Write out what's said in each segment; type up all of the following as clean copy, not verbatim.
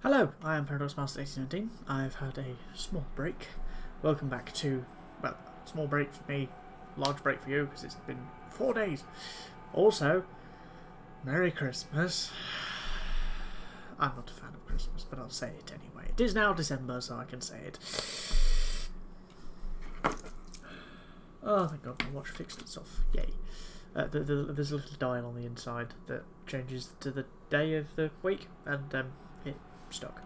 Hello, I am Paradox Master 1819. I've had a small break. Welcome back to, well, small break for me, large break for you because it's been 4 days. Also, Merry Christmas. I'm not a fan of Christmas, but I'll say it anyway. It is now December, so I can say it. Oh, thank God, my watch fixed itself. Yay. There's a little dial on the inside that changes to the day of the week, and it stuck.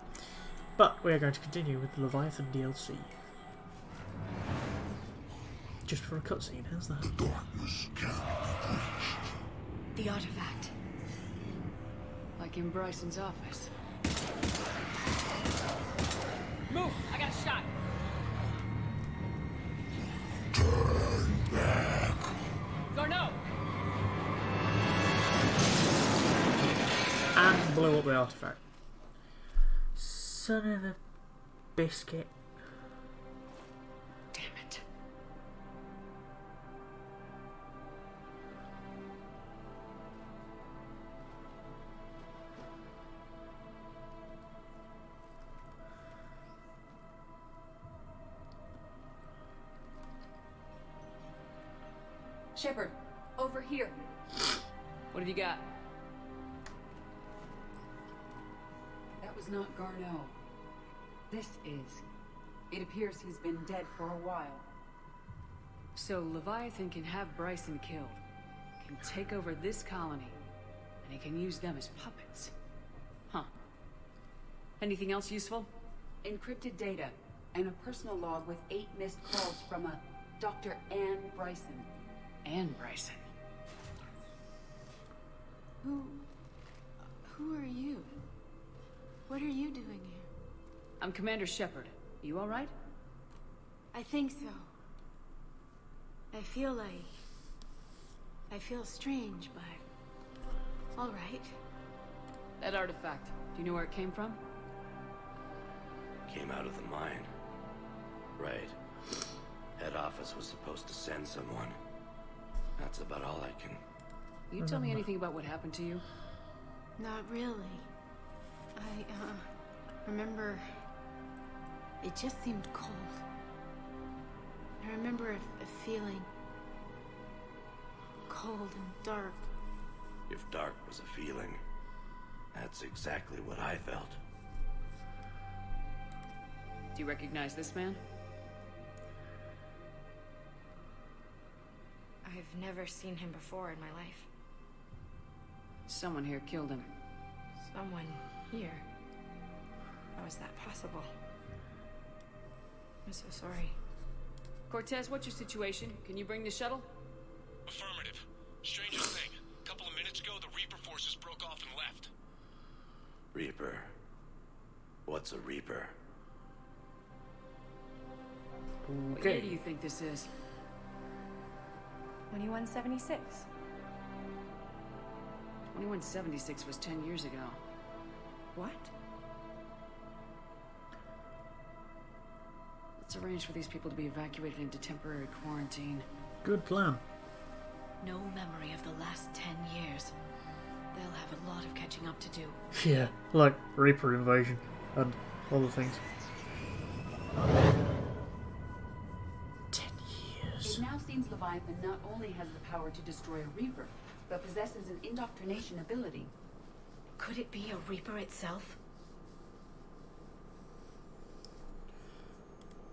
But we are going to continue with the Leviathan DLC. Just for a cutscene, how's that? The darkness can be breached. The artifact. Like in Bryson's office. Move! I got a shot! Turn back. Garneau! And blow up the artifact. Son of a biscuit. Damn it. Shepard, over here. What have you got? That was not Garneau. This is. It appears he's been dead for a while. So Leviathan can have Bryson killed, can take over this colony, and he can use them as puppets. Huh. Anything else useful? Encrypted data, and a personal log with 8 missed calls from a Dr. Ann Bryson. And Bryson. Who are you? What are you doing here? I'm Commander Shepard. You alright? I think so. I feel strange, but all right. That artifact, do you know where it came from? Came out of the mine. Right. Head office was supposed to send someone. That's about all I can... You tell me anything about what happened to you? Not really. I remember it just seemed cold. I remember a feeling cold and dark. If dark was a feeling, that's exactly what I felt. Do you recognize this man? I've never seen him before in my life. Someone here killed him. Someone here? How is that possible? I'm so sorry. Cortez, what's your situation? Can you bring the shuttle? Affirmative. Strangest thing. A couple of minutes ago, the Reaper forces broke off and left. Reaper. What's a Reaper? What year do you think this is? 2176. 2176 was 10 years ago. What? Let's arrange for these people to be evacuated into temporary quarantine. Good plan. No memory of the last 10 years. They'll have a lot of catching up to do. Yeah, like Reaper invasion and other things. 10 years. It now seems Leviathan not only has the power to destroy a Reaper, but possesses an indoctrination ability. Could it be a Reaper itself?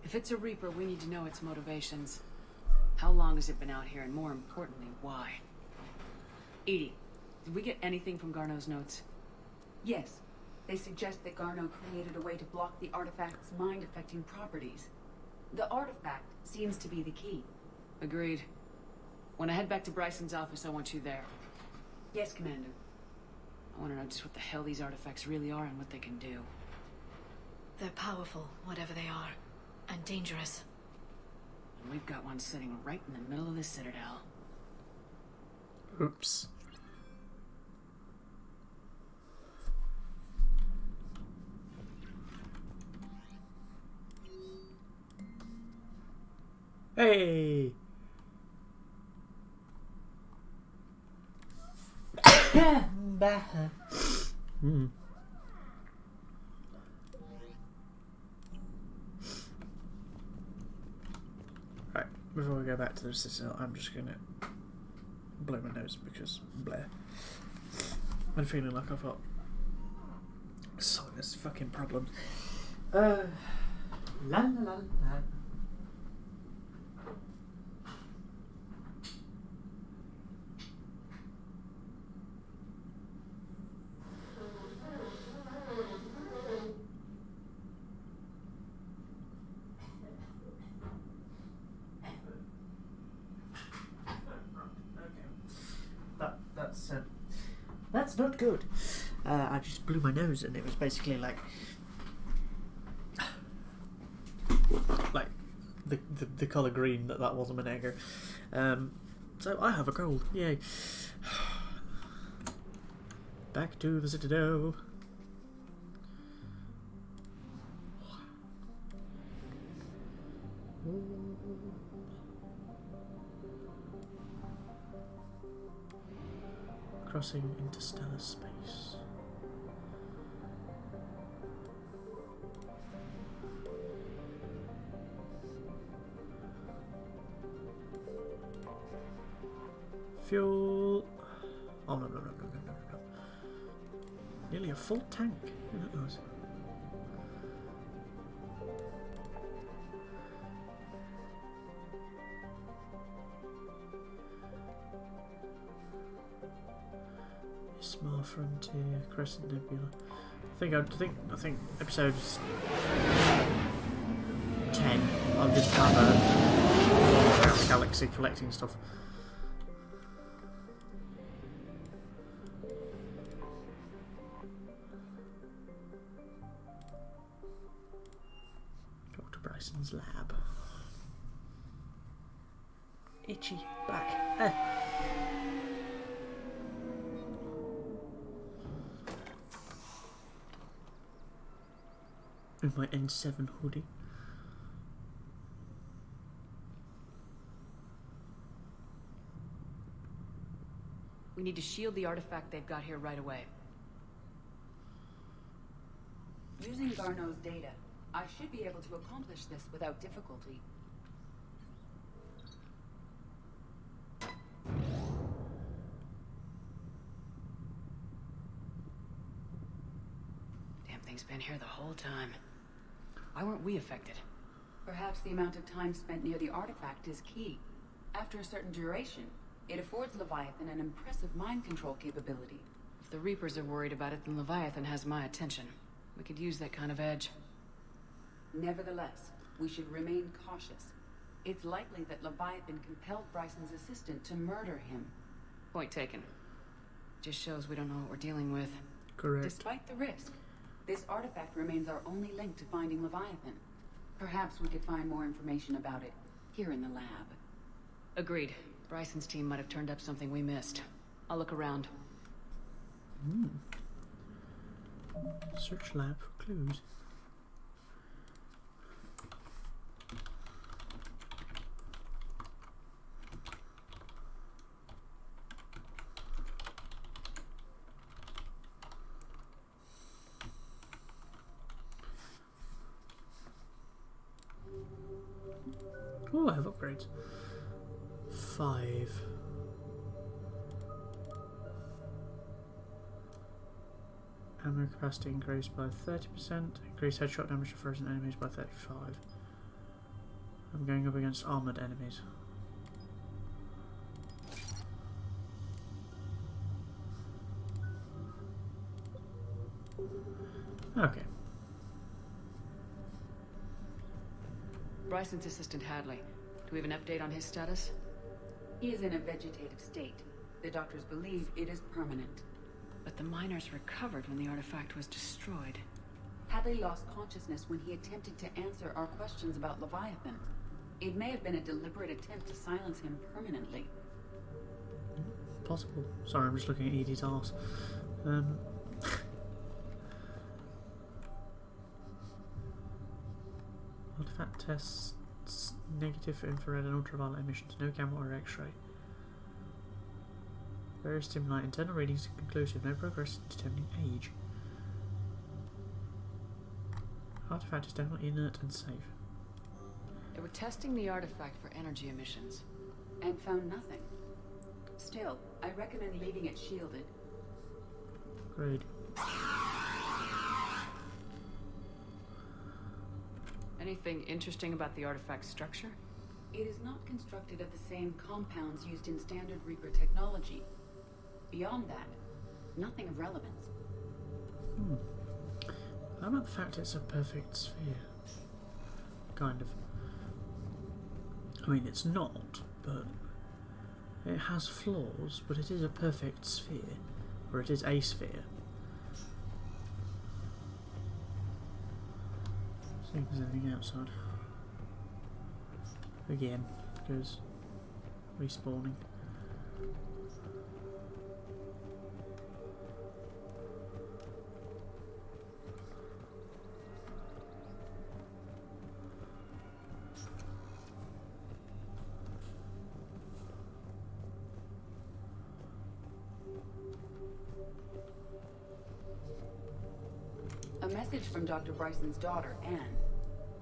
If it's a Reaper, we need to know its motivations. How long has it been out here, and more importantly, why? Edie, did we get anything from Garneau's notes? Yes. They suggest that Garneau created a way to block the artifact's mind-affecting properties. The artifact seems to be the key. Agreed. When I head back to Bryson's office, I want you there. Yes, Commander. I want to know just what the hell these artifacts really are and what they can do. They're powerful, whatever they are, and dangerous. And we've got one sitting right in the middle of the Citadel. Oops. Hey! before we go back to the citadel, I'm just gonna blow my nose because bleh. I'm feeling like I've got sinus fucking problems. La la la la. That's not good. I just blew my nose and it was basically like the colour green that was a minute ago. So I have a cold. Yay. Back to the citadel. Crossing interstellar space. Fuel. Oh no. Nearly a full tank. Isn't it nice? Small Frontier, Crescent Nebula. I think episode 10 I'll just cover around the galaxy collecting stuff. Dr. Bryson's lab. Itchy back. In my N7 hoodie. We need to shield the artifact they've got here right away. Using Garneau's data, I should be able to accomplish this without difficulty. Damn thing's been here the whole time. Why weren't we affected? Perhaps the amount of time spent near the artifact is key. After a certain duration, it affords Leviathan an impressive mind control capability. If the Reapers are worried about it, then Leviathan has my attention. We could use that kind of edge. Nevertheless, we should remain cautious. It's likely that Leviathan compelled Bryson's assistant to murder him. Point taken. Just shows we don't know what we're dealing with. Correct. Despite the risk, this artifact remains our only link to finding Leviathan. Perhaps we could find more information about it here in the lab. Agreed. Bryson's team might have turned up something we missed. I'll look around. Search lab for clues. Oh, I have upgrades. 5. Ammo capacity increased by 30%. Increased headshot damage to frozen enemies by 35. I'm going up against armoured enemies. Okay. Bryson's assistant Hadley. Do we have an update on his status? He is in a vegetative state. The doctors believe it is permanent. But the miners recovered when the artifact was destroyed. Hadley lost consciousness when he attempted to answer our questions about Leviathan. It may have been a deliberate attempt to silence him permanently. Possible. Sorry, I'm just looking at Edie's arse. Artifact tests negative for infrared and ultraviolet emissions, no gamma or X-ray. Various stimuli, internal readings inconclusive, no progress in determining age. Artifact is definitely inert and safe. They were testing the artifact for energy emissions. And found nothing. Still, I recommend leaving it shielded. Great. Anything interesting about the artifact's structure? It is not constructed of the same compounds used in standard Reaper technology. Beyond that, nothing of relevance. How about the fact it's a perfect sphere? Kind of. I mean, it's not, but it has flaws, but it is a perfect sphere. Or it is a sphere. See if there's anything outside. Again, goes respawning. A message from Dr. Bryson's daughter, Anne.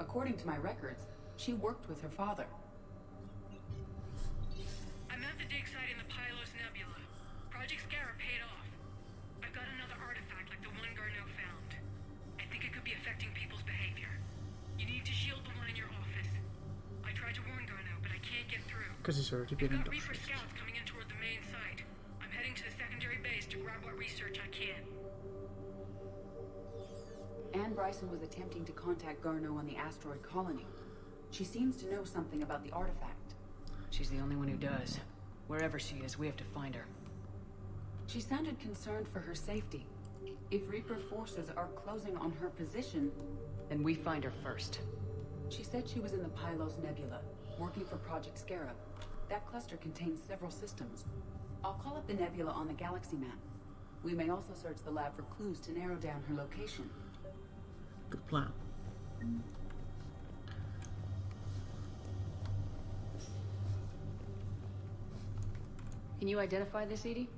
According to my records, she worked with her father. I'm at the dig site in the Pylos Nebula. Project Scarab paid off. I've got another artifact like the one Garneau found. I think it could be affecting people's behavior. You need to shield the one in your office. I tried to warn Garneau, but I can't get through. Because he's already We've been got Reaper indoctrinated. scouts coming in toward the main site. I'm heading to the secondary base to grab what research I can. Anne Bryson was attempting to contact Garneau on the asteroid colony. She seems to know something about the artifact. She's the only one who does. Wherever she is, we have to find her. She sounded concerned for her safety. If Reaper forces are closing on her position... Then we find her first. She said she was in the Pylos Nebula, working for Project Scarab. That cluster contains several systems. I'll call up the nebula on the galaxy map. We may also search the lab for clues to narrow down her location. Good plan. Can you identify this, Edie?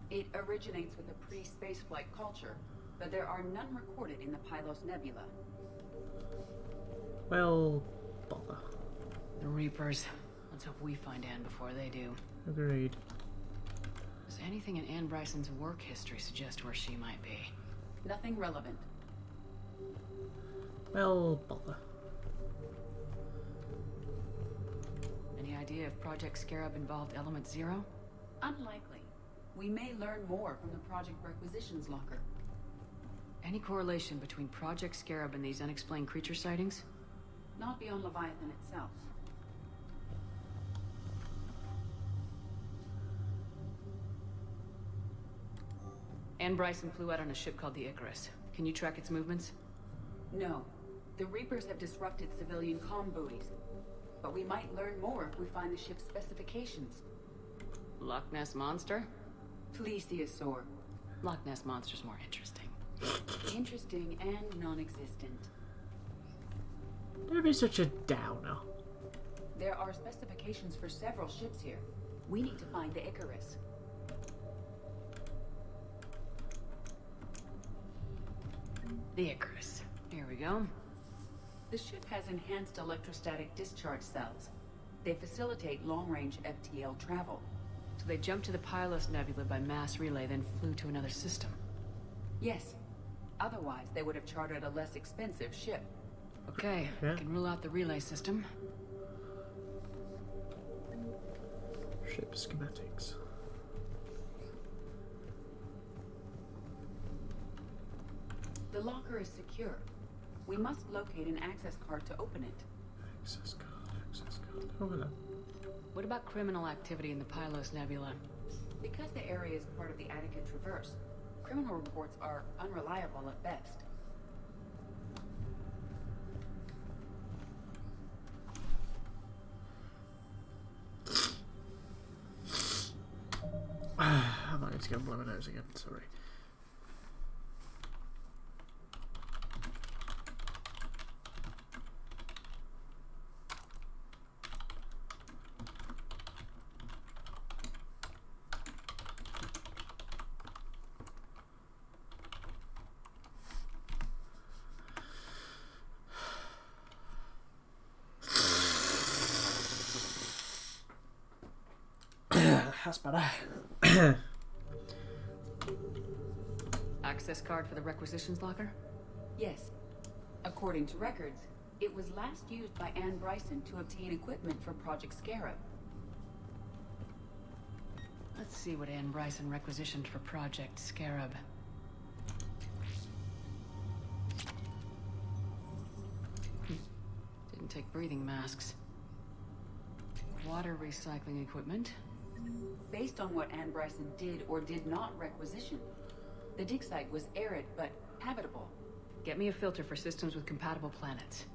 It originates with a pre-spaceflight culture, but there are none recorded in the Pylos Nebula. Well, bother. The Reapers. Let's hope we find Anne before they do. Agreed. Does anything in Anne Bryson's work history suggest where she might be? Nothing relevant. Well, bother. Any idea if Project Scarab involved Element Zero? Unlikely. We may learn more from the Project Requisitions Locker. Any correlation between Project Scarab and these unexplained creature sightings? Not beyond Leviathan itself. Anne Bryson flew out on a ship called the Icarus. Can you track its movements? No. The Reapers have disrupted civilian comm buoys. But we might learn more if we find the ship's specifications. Loch Ness Monster? Plesiosaur. Loch Ness Monster's more interesting. Interesting and non-existent. Don't be such a downer. There are specifications for several ships here. We need to find the Icarus. The Icarus. Here we go. The ship has enhanced electrostatic discharge cells. They facilitate long-range FTL travel. So they jumped to the Pylos Nebula by mass relay, then flew to another system. Yes. Otherwise, they would have chartered a less expensive ship. Okay, Yeah. can rule out the relay system. Ship schematics. The locker is secure. We must locate an access card to open it. Access card, access card. Oh, hello. What about criminal activity in the Pylos Nebula? Because the area is part of the Attica Traverse, criminal reports are unreliable at best. I might need to go and blow my nose again, sorry. that's better. Access card for the requisitions locker? Yes. According to records, it was last used by Anne Bryson to obtain equipment for Project Scarab. Let's see what Anne Bryson requisitioned for Project Scarab. Didn't take breathing masks. Water recycling equipment. Based on what Anne Bryson did or did not requisition, the dig site was arid but habitable. Get me a filter for systems with compatible planets.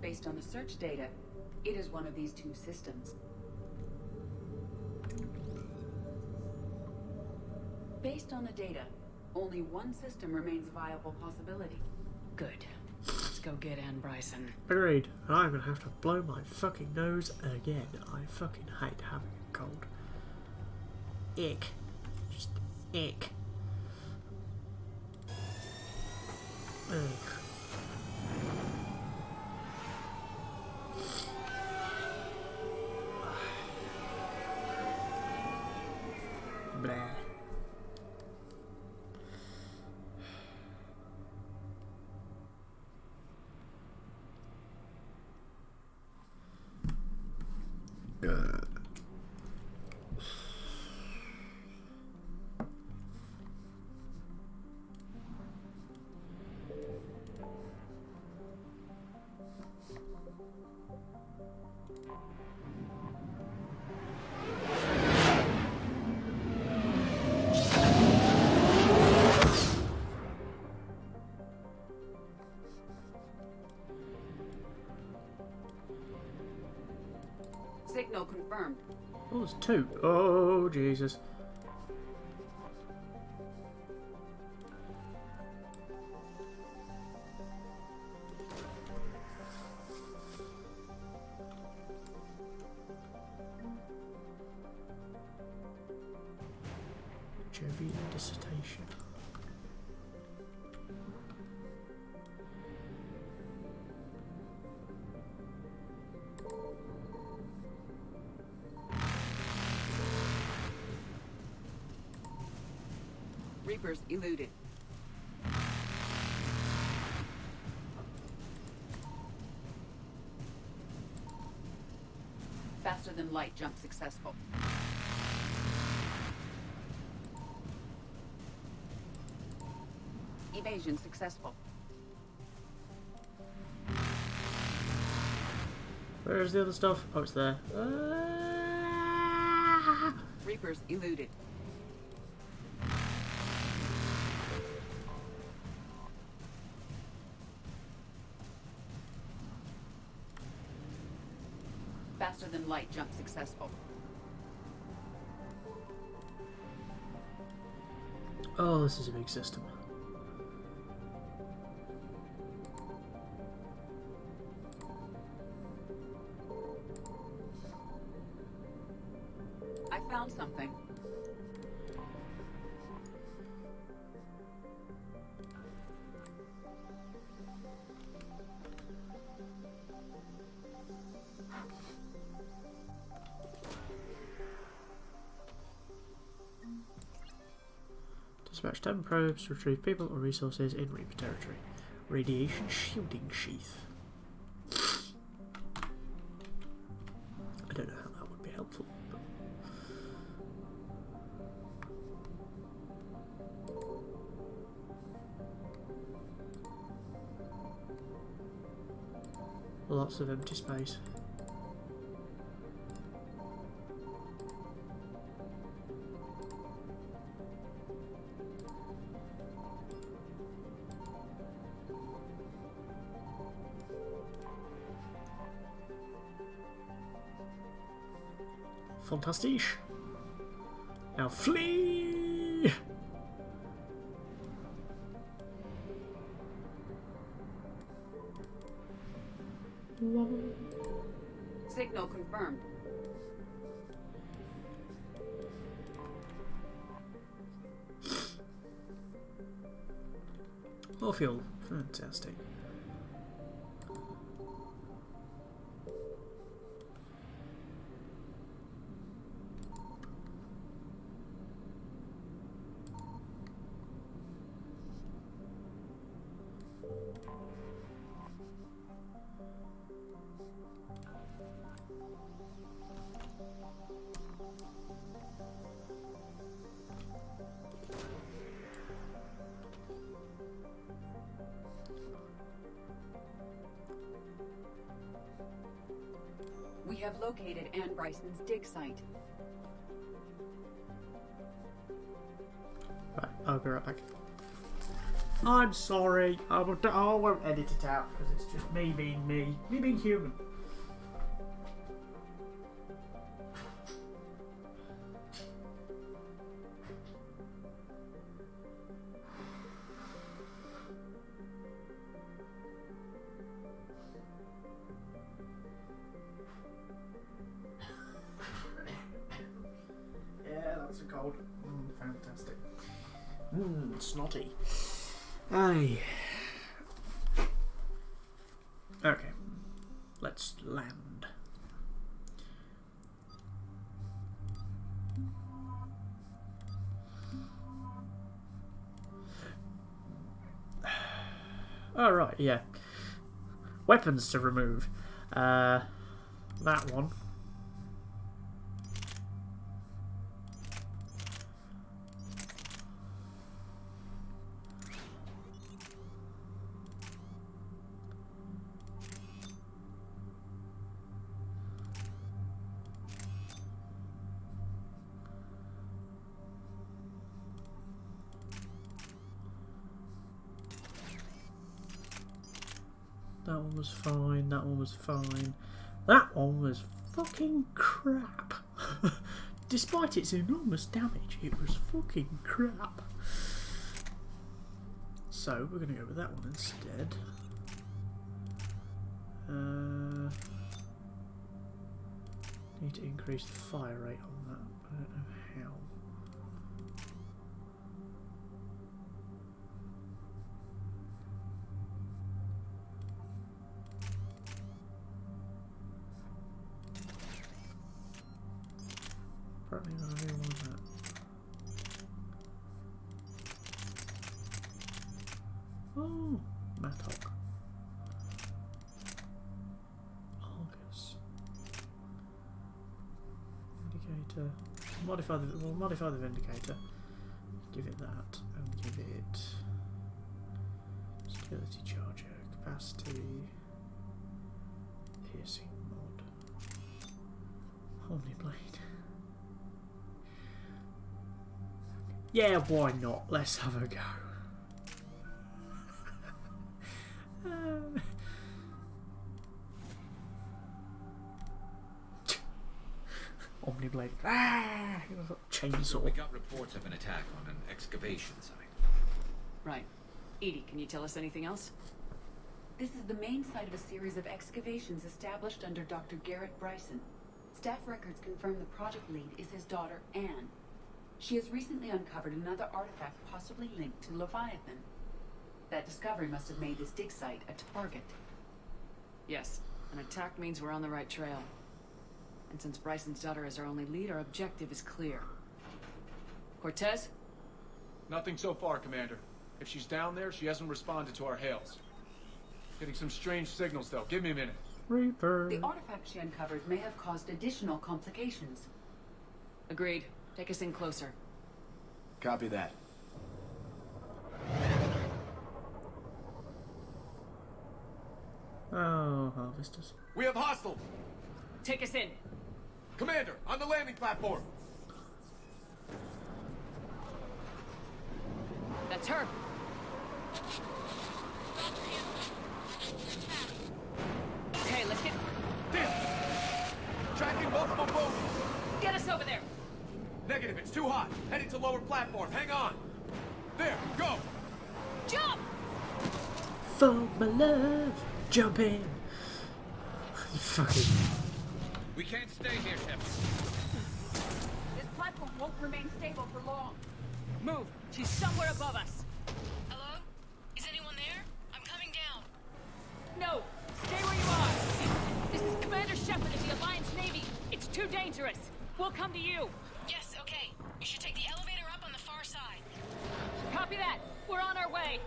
Based on the search data, it is one of these two systems. Based on the data, only one system remains a viable possibility. Good. Let's go get Anne Bryson. Agreed. And I'm gonna have to blow my fucking nose again. I fucking hate having a cold. Ick. Just ick. Ugh. Blah. Signal confirmed. Oh, there's two. Oh, Jesus. Jovian dissertation. Reapers eluded. Faster than light jump successful. Evasion successful. Where's the other stuff? Oh, it's there. Reapers eluded. Faster than light jump successful. Oh, this is a big system. I found something. Dispatch 10 probes to retrieve people or resources in Reaper territory. Radiation shielding sheath. I don't know how that would be helpful. But... lots of empty space. Fantastic. Now flee! Signal confirmed. More fuel. Fantastic. have located Anne Bryson's dig site. Right, I'll be right back. I'm sorry. I won't edit it out because it's just me being me. Me being human. Yeah, that's a cold. Fantastic. Snotty. Aye. Okay. Let's land. Oh, right, yeah. Weapons to remove. That one. That one was fine, that one was fine. That one was fucking crap. Despite its enormous damage, it was fucking crap. So, we're going to go with that one instead. Need to increase the fire rate on that, but I don't know how. Apparently I really want that. Oh, Mattock. Argus. Indicator. We'll modify the Vindicator. Give it that, and give it stability charger, capacity, piercing mod, Omniblade. Yeah, why not? Let's have a go. Omniblade. Ah! Chainsaw. We got reports of an attack on an excavation site. Right. Edie, can you tell us anything else? This is the main site of a series of excavations established under Dr. Garrett Bryson. Staff records confirm the project lead is his daughter, Anne. She has recently uncovered another artifact possibly linked to Leviathan. That discovery must have made this dig site a target. Yes. An attack means we're on the right trail. And since Bryson's daughter is our only lead, our objective is clear. Cortez? Nothing so far, Commander. If she's down there, she hasn't responded to our hails. Getting some strange signals, though. Give me a minute. Reaper. The artifact she uncovered may have caused additional complications. Agreed. Take us in closer. Copy that. Oh, harvesters. We have hostiles! Take us in. Commander, on the landing platform! That's her. Okay, let's get... Damn! Tracking multiple boats! Get us over there! Negative, it's too hot. Heading to lower platform. Hang on. There, go! Jump! For my love, jump in. Fucking. We can't stay here, Shepard. This platform won't remain stable for long. Move! She's somewhere above us. Hello? Is anyone there? I'm coming down. No! Stay where you are! This is Commander Shepard of the Alliance Navy. It's too dangerous. We'll come to you. Yes, okay. You should take the elevator up on the far side. Copy that. We're on our way.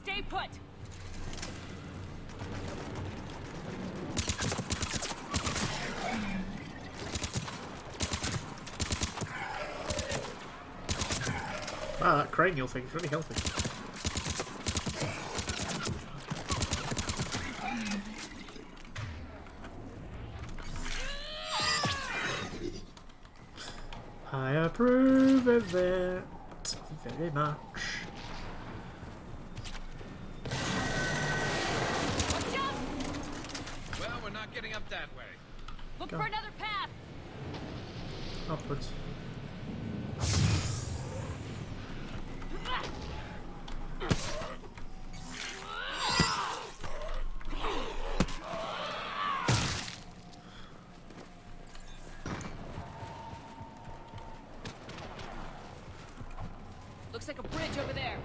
Stay put! Wow, that cranial thing is really healthy. I approve of it very much. Watch out! Well, we're not getting up that way. Look Go. for another path! Upwards. Looks like a bridge over there.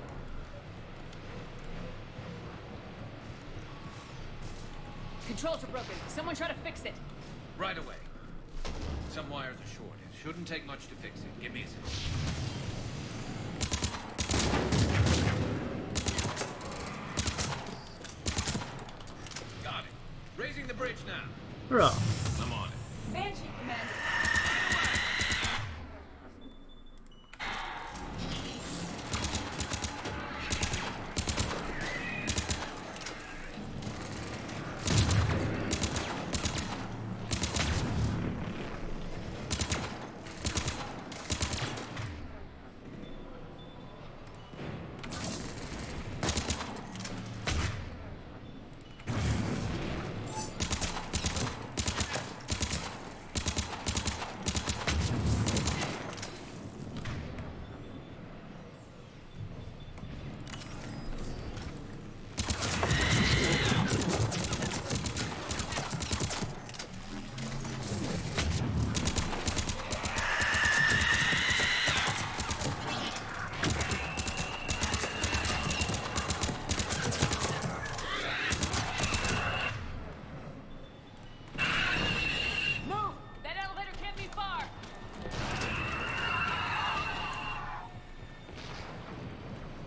Controls are broken. Someone try to fix it. Right away. Some wires are short. It shouldn't take much to fix it. Give me a second. Got it. Raising the bridge now. Hurrah! I'm on it. Banshee, Commander.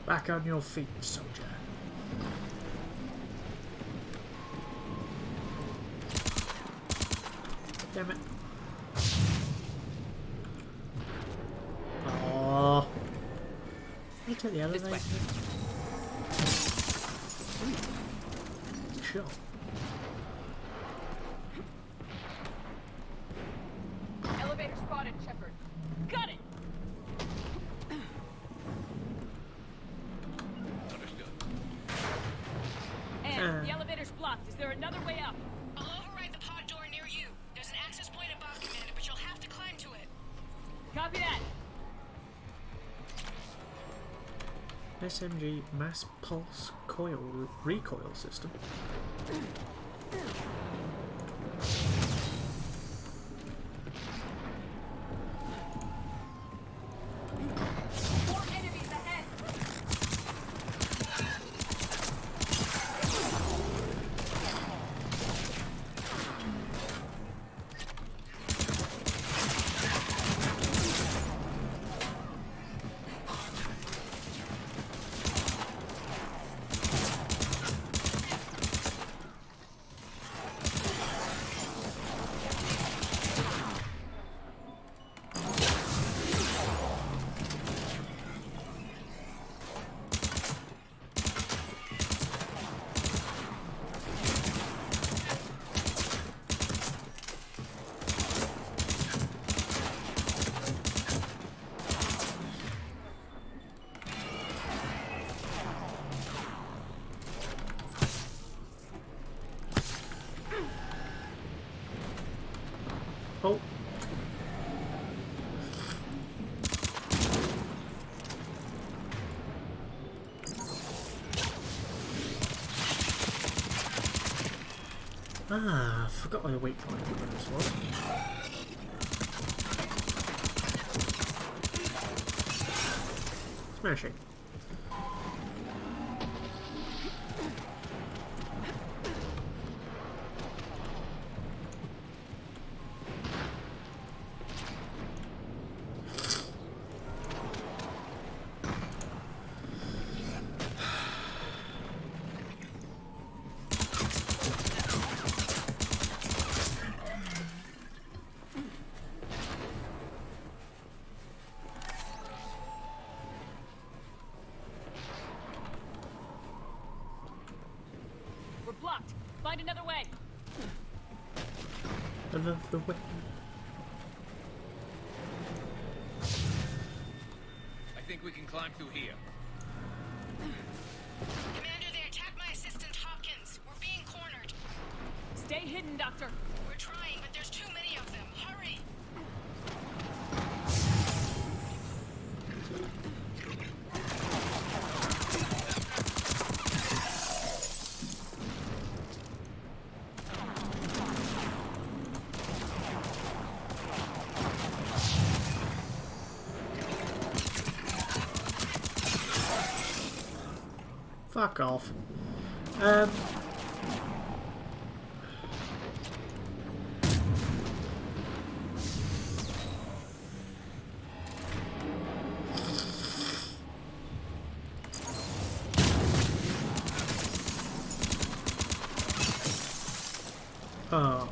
Back on your feet, soldier. Damn it. Oh. You take the elevator. Sure. Elevator spotted, Shepard. Got it! Understood. And the elevator's blocked. Is there another way up? I'll override the pod door near you. There's an access point above, Commander, but you'll have to climb to it. Copy that. SMG mass pulse coil recoil system. More enemies ahead. Oh. Ah, I forgot where the weak point of this was. Smashing. Find another way. Another way. I think we can climb through here. Commander, they attacked my assistant Hopkins. We're being cornered. Stay hidden, Doctor. We're trying, but there's too many of them. Hurry! Fuck off. Oh,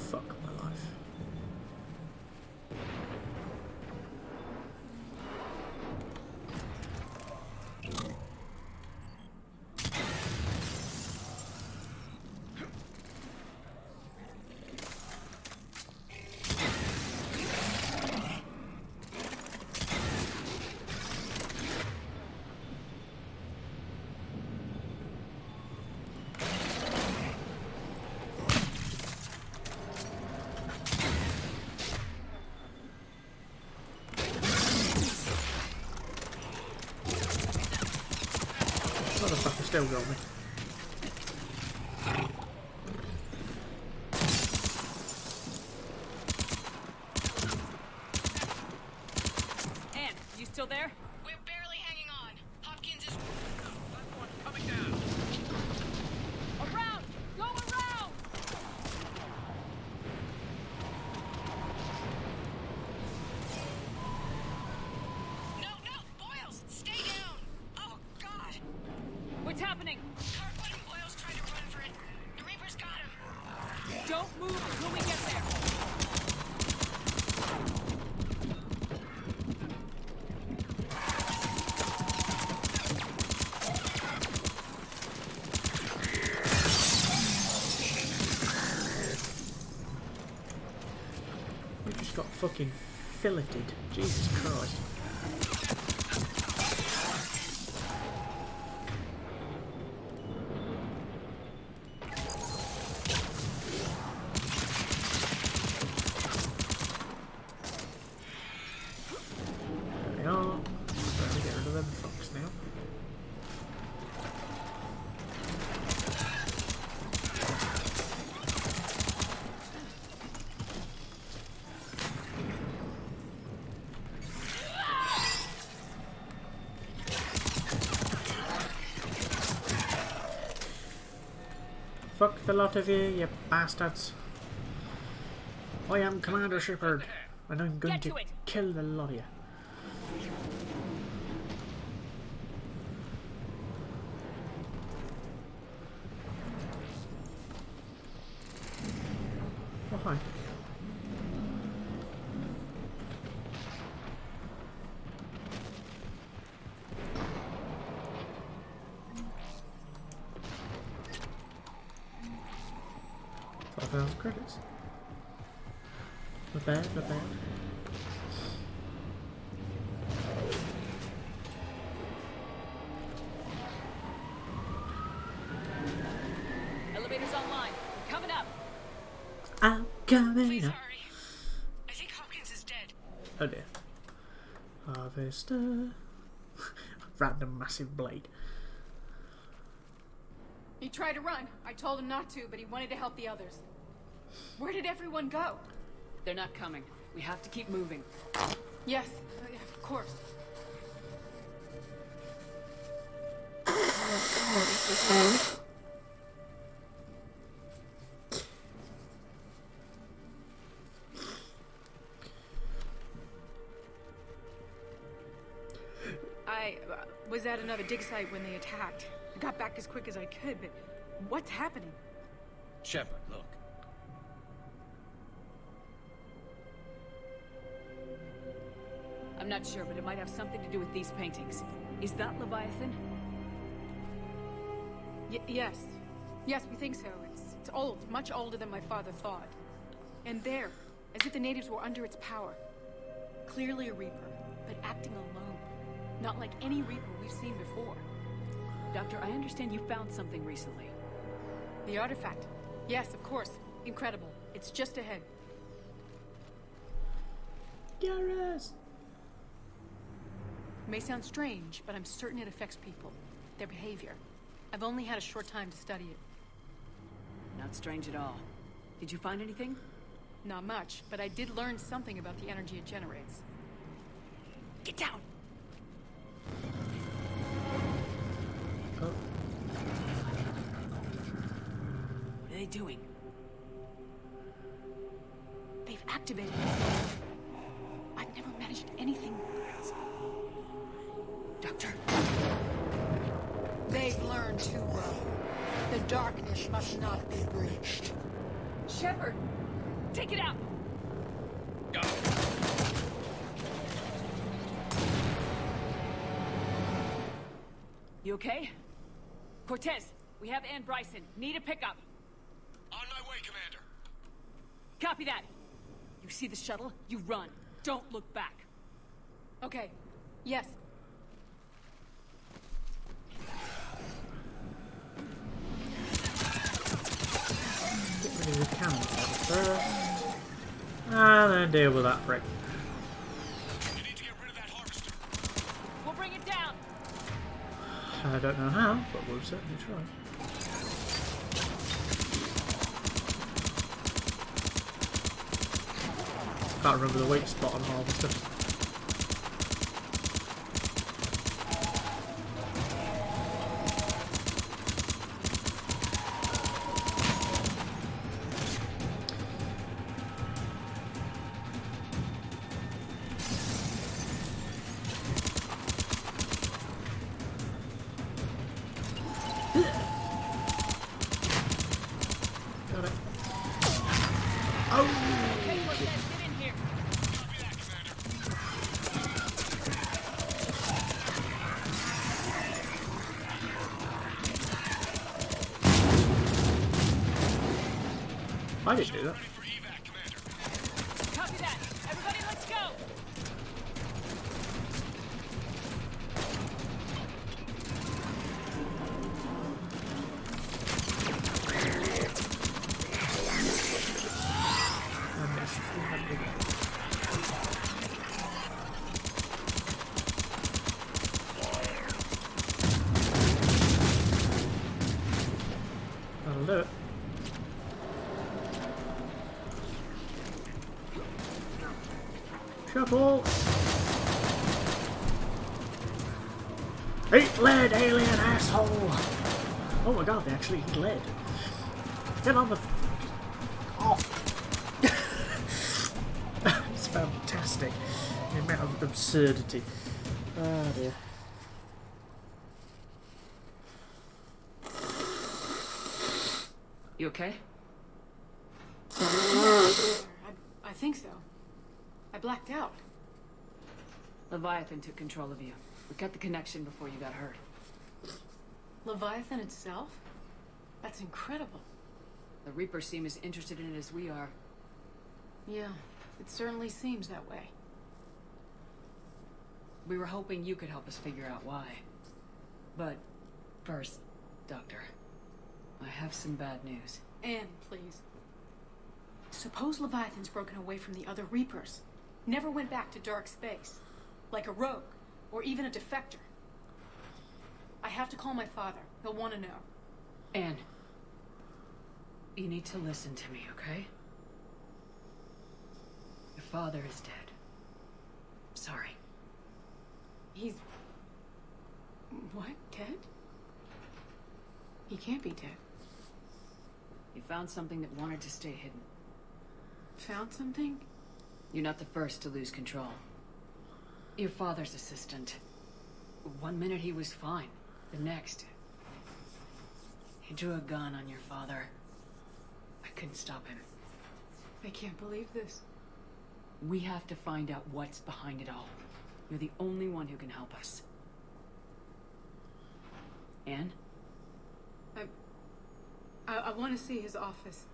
fuck my life. Motherfucker still got me. Anne, you still there? We're barely hanging on. Hopkins is... Platform coming down. Around! Go around! No! Boyles! Stay down! Oh, God! What's happening? Kirkwood and Boyles tried to run for it. The Reaper's got him. Don't move until we get there. You just got fucking filleted. Jesus Christ. There we are. Better get rid of them fucks now. Fuck the lot of you bastards. I am Commander Shepard, and I'm going Get to to it. kill the lot of you. Oh, hi. $5,000 credits. Not bad, not bad. Elevator's online. We're coming up. I'm coming Please up. hurry. I think Hopkins is dead. Oh dear. Harvester. Random massive blade. He tried to run. I told him not to, but he wanted to help the others. Where did everyone go? They're not coming. We have to keep moving. Yes, of course. I was at another dig site when they attacked. I got back as quick as I could, but what's happening? Shepard, look. I'm not sure, but it might have something to do with these paintings. Is that Leviathan? Yes. Yes, we think so. It's old, much older than my father thought. And there, as if the natives were under its power. Clearly a Reaper, but acting alone. Not like any Reaper we've seen before. Doctor, I understand you found something recently. The artifact. Yes, of course. Incredible. It's just ahead. Garrus! May sound strange, but I'm certain it affects people. Their behavior. I've only had a short time to study it. Not strange at all. Did you find anything? Not much, but I did learn something about the energy it generates. Get down! Oh. What are they doing? They've activated it. I've never managed anything. Doctor? They've learned too well. The darkness must not be breached. Shepard! Take it out! Got it. You okay? Cortez, we have Ann Bryson. Need a pickup. On my way, Commander. Copy that. You see the shuttle? You run. Don't look back. Okay. Yes. Get rid of the cannon first. And then deal with that prick. You need to get rid of that harvester. We'll bring it down. I don't know how, but we'll certainly try. Can't remember the weight spot on harvester. Got it. Oh! Okay, Cortez, get in here. Copy that, Commander. I didn't do that. Ready for evac, Commander. Copy that. Everybody, let's go. I missed. That'll do it. Shuttle! Eat lead, alien asshole! Oh my god, they actually eat lead. Get on the off! It's fantastic. The amount of absurdity. Oh dear. You okay? I think so. I blacked out. Leviathan took control of you. We cut the connection before you got hurt. Leviathan itself? That's incredible. The Reapers seem as interested in it as we are. Yeah, it certainly seems that way. We were hoping you could help us figure out why. But first, Doctor, I have some bad news. Anne, please. Suppose Leviathan's broken away from the other Reapers. Never went back to dark space. Like a rogue, or even a defector. I have to call my father. He'll want to know. Anne, you need to listen to me, okay? Your father is dead. Sorry. He's... What? Dead? He can't be dead. He found something that wanted to stay hidden. Found something? You're not the first to lose control. Your father's assistant. One minute he was fine. The next... he drew a gun on your father. I couldn't stop him. I can't believe this. We have to find out what's behind it all. You're the only one who can help us. Anne? I want to see his office.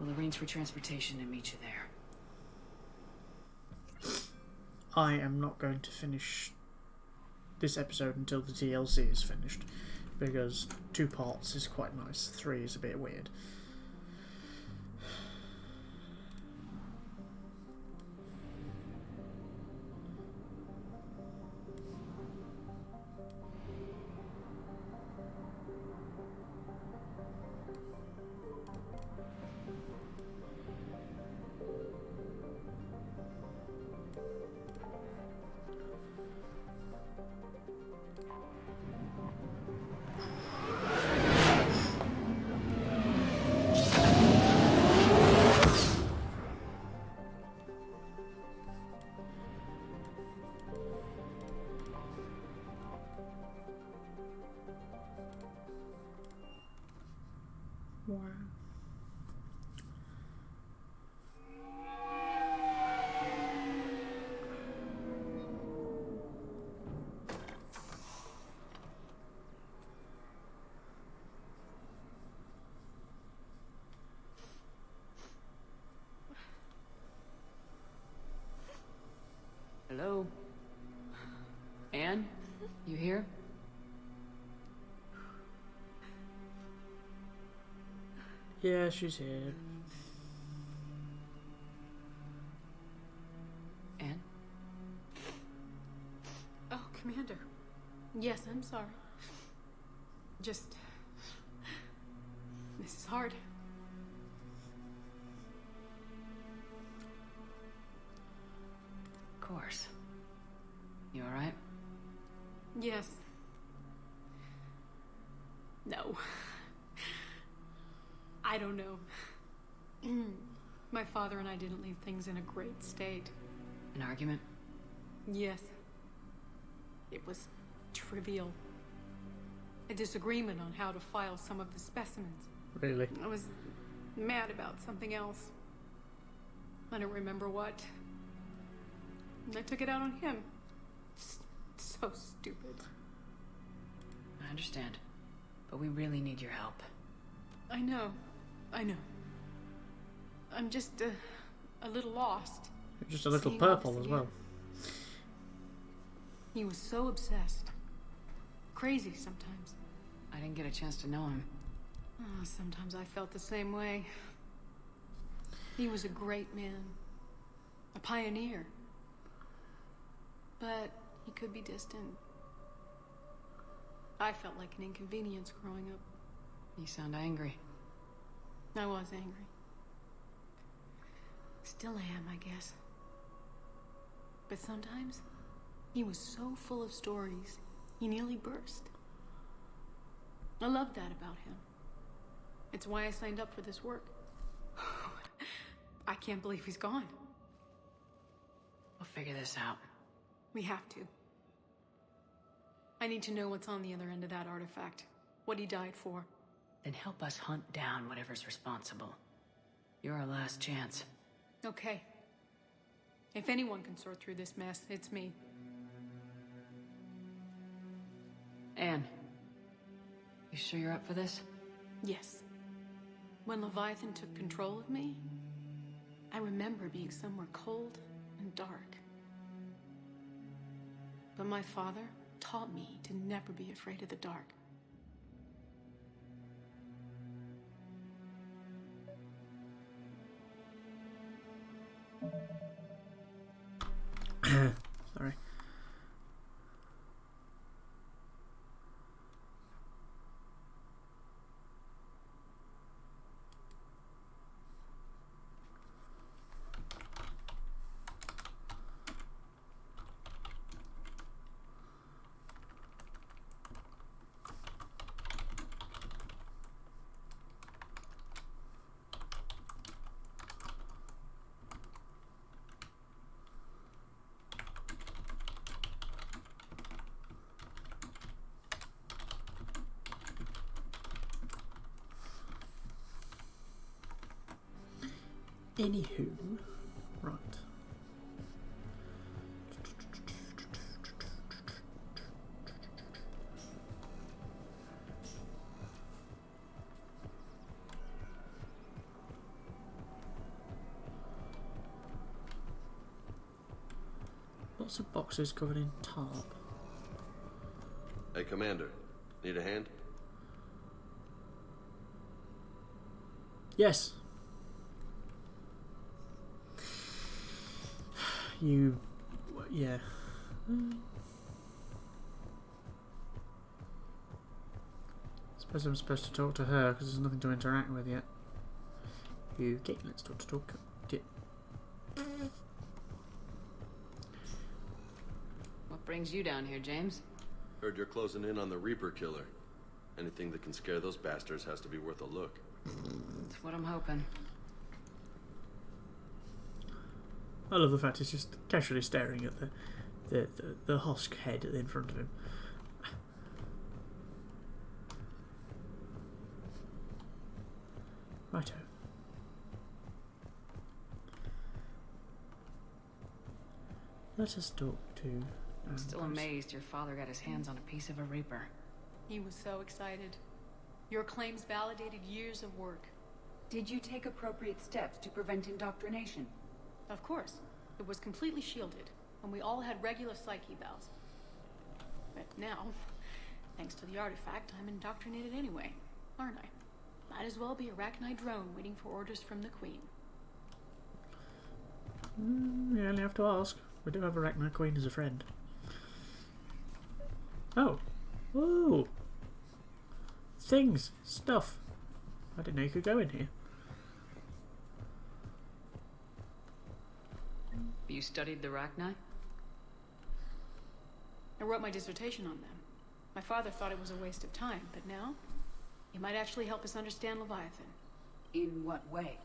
We'll arrange for transportation and meet you there. I am not going to finish this episode until the DLC is finished, because 2 parts is quite nice, 3 is a bit weird. Wow. Hello? Anne? You here? Yeah, she's here. Anne? Oh, Commander. Yes, I'm sorry. Just... this is hard. Of course. You alright? Yes. No. I don't know. My father and I didn't leave things in a great state. An argument? Yes. It was trivial. A disagreement on how to file some of the specimens. Really? I was mad about something else. I don't remember what. And I took it out on him. So stupid. I understand. But we really need your help. I know. I'm just a little lost. Just a little Seeing all purple this as well. He was so obsessed. Crazy sometimes. I didn't get a chance to know him. Oh, sometimes I felt the same way. He was a great man. A pioneer. But he could be distant. I felt like an inconvenience growing up. You sound angry. I was angry. Still am, I guess. But sometimes, he was so full of stories, he nearly burst. I love that about him. It's why I signed up for this work. I can't believe he's gone. We'll figure this out. We have to. I need to know what's on the other end of that artifact. What he died for. Then help us hunt down whatever's responsible. You're our last chance. Okay. If anyone can sort through this mess, it's me. Anne, you sure you're up for this? Yes. When Leviathan took control of me, I remember being somewhere cold and dark. But my father taught me to never be afraid of the dark. Sorry. Anywho, right. Lots of boxes covered in tarp. Hey, Commander. Need a hand? Yes. You... yeah. Suppose I'm supposed to talk to her because there's nothing to interact with yet. Okay, let's talk. What brings you down here, James? Heard you're closing in on the Reaper killer. Anything that can scare those bastards has to be worth a look. That's what I'm hoping. I love the fact he's just casually staring at the husk head in front of him. Righto. Let us talk to... I'm still amazed your father got his hands on a piece of a Reaper. He was so excited. Your claims validated years of work. Did you take appropriate steps to prevent indoctrination? Of course. It was completely shielded, and we all had regular psych evals. But now, thanks to the artifact, I'm indoctrinated anyway, aren't I? Might as well be a Arachnite drone waiting for orders from the Queen. You only have to ask. We do have a Arachnite Queen as a friend. Oh. Ooh. Things. Stuff. I didn't know you could go in here. You studied the Arachnite? I wrote my dissertation on them. My father thought it was a waste of time, but now, it might actually help us understand Leviathan. In what way?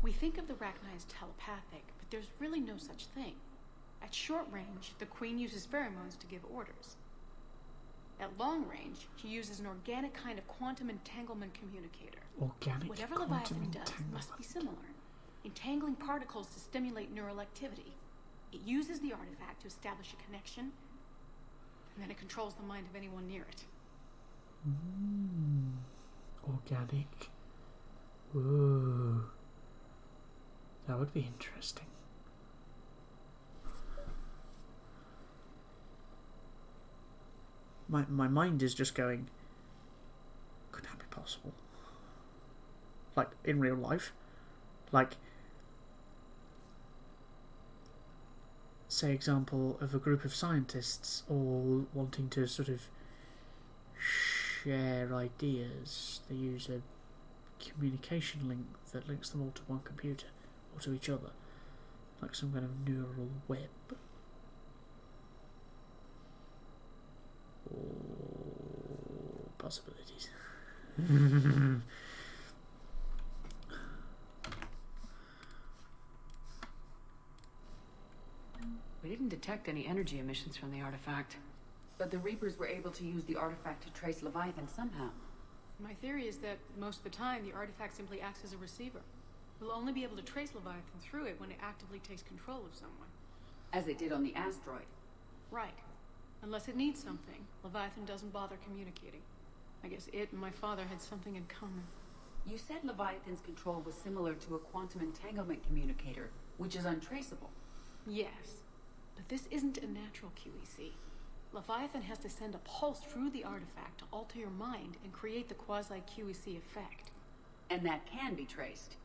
We think of the Arachnite as telepathic, but there's really no such thing. At short range, the Queen uses pheromones to give orders. At long range, she uses an organic kind of quantum entanglement communicator. Organic Whatever quantum Leviathan does entanglement. must be similar. Entangling particles to stimulate neural activity. It uses the artifact to establish a connection, and then it controls the mind of anyone near it. Organic. Ooh. That would be interesting. My mind is just going, could that be possible? Like, in real life? Like, say example of a group of scientists all wanting to sort of share ideas. They use a communication link that links them all to one computer or to each other, like some kind of neural web. Or possibilities. We didn't detect any energy emissions from the artifact. But the Reapers were able to use the artifact to trace Leviathan somehow. My theory is that most of the time, the artifact simply acts as a receiver. We'll only be able to trace Leviathan through it when it actively takes control of someone. As it did on the asteroid. Right. Unless it needs something, Leviathan doesn't bother communicating. I guess it and my father had something in common. You said Leviathan's control was similar to a quantum entanglement communicator, which is untraceable. Yes. But this isn't a natural QEC. Leviathan has to send a pulse through the artifact to alter your mind and create the quasi-QEC effect. And that can be traced.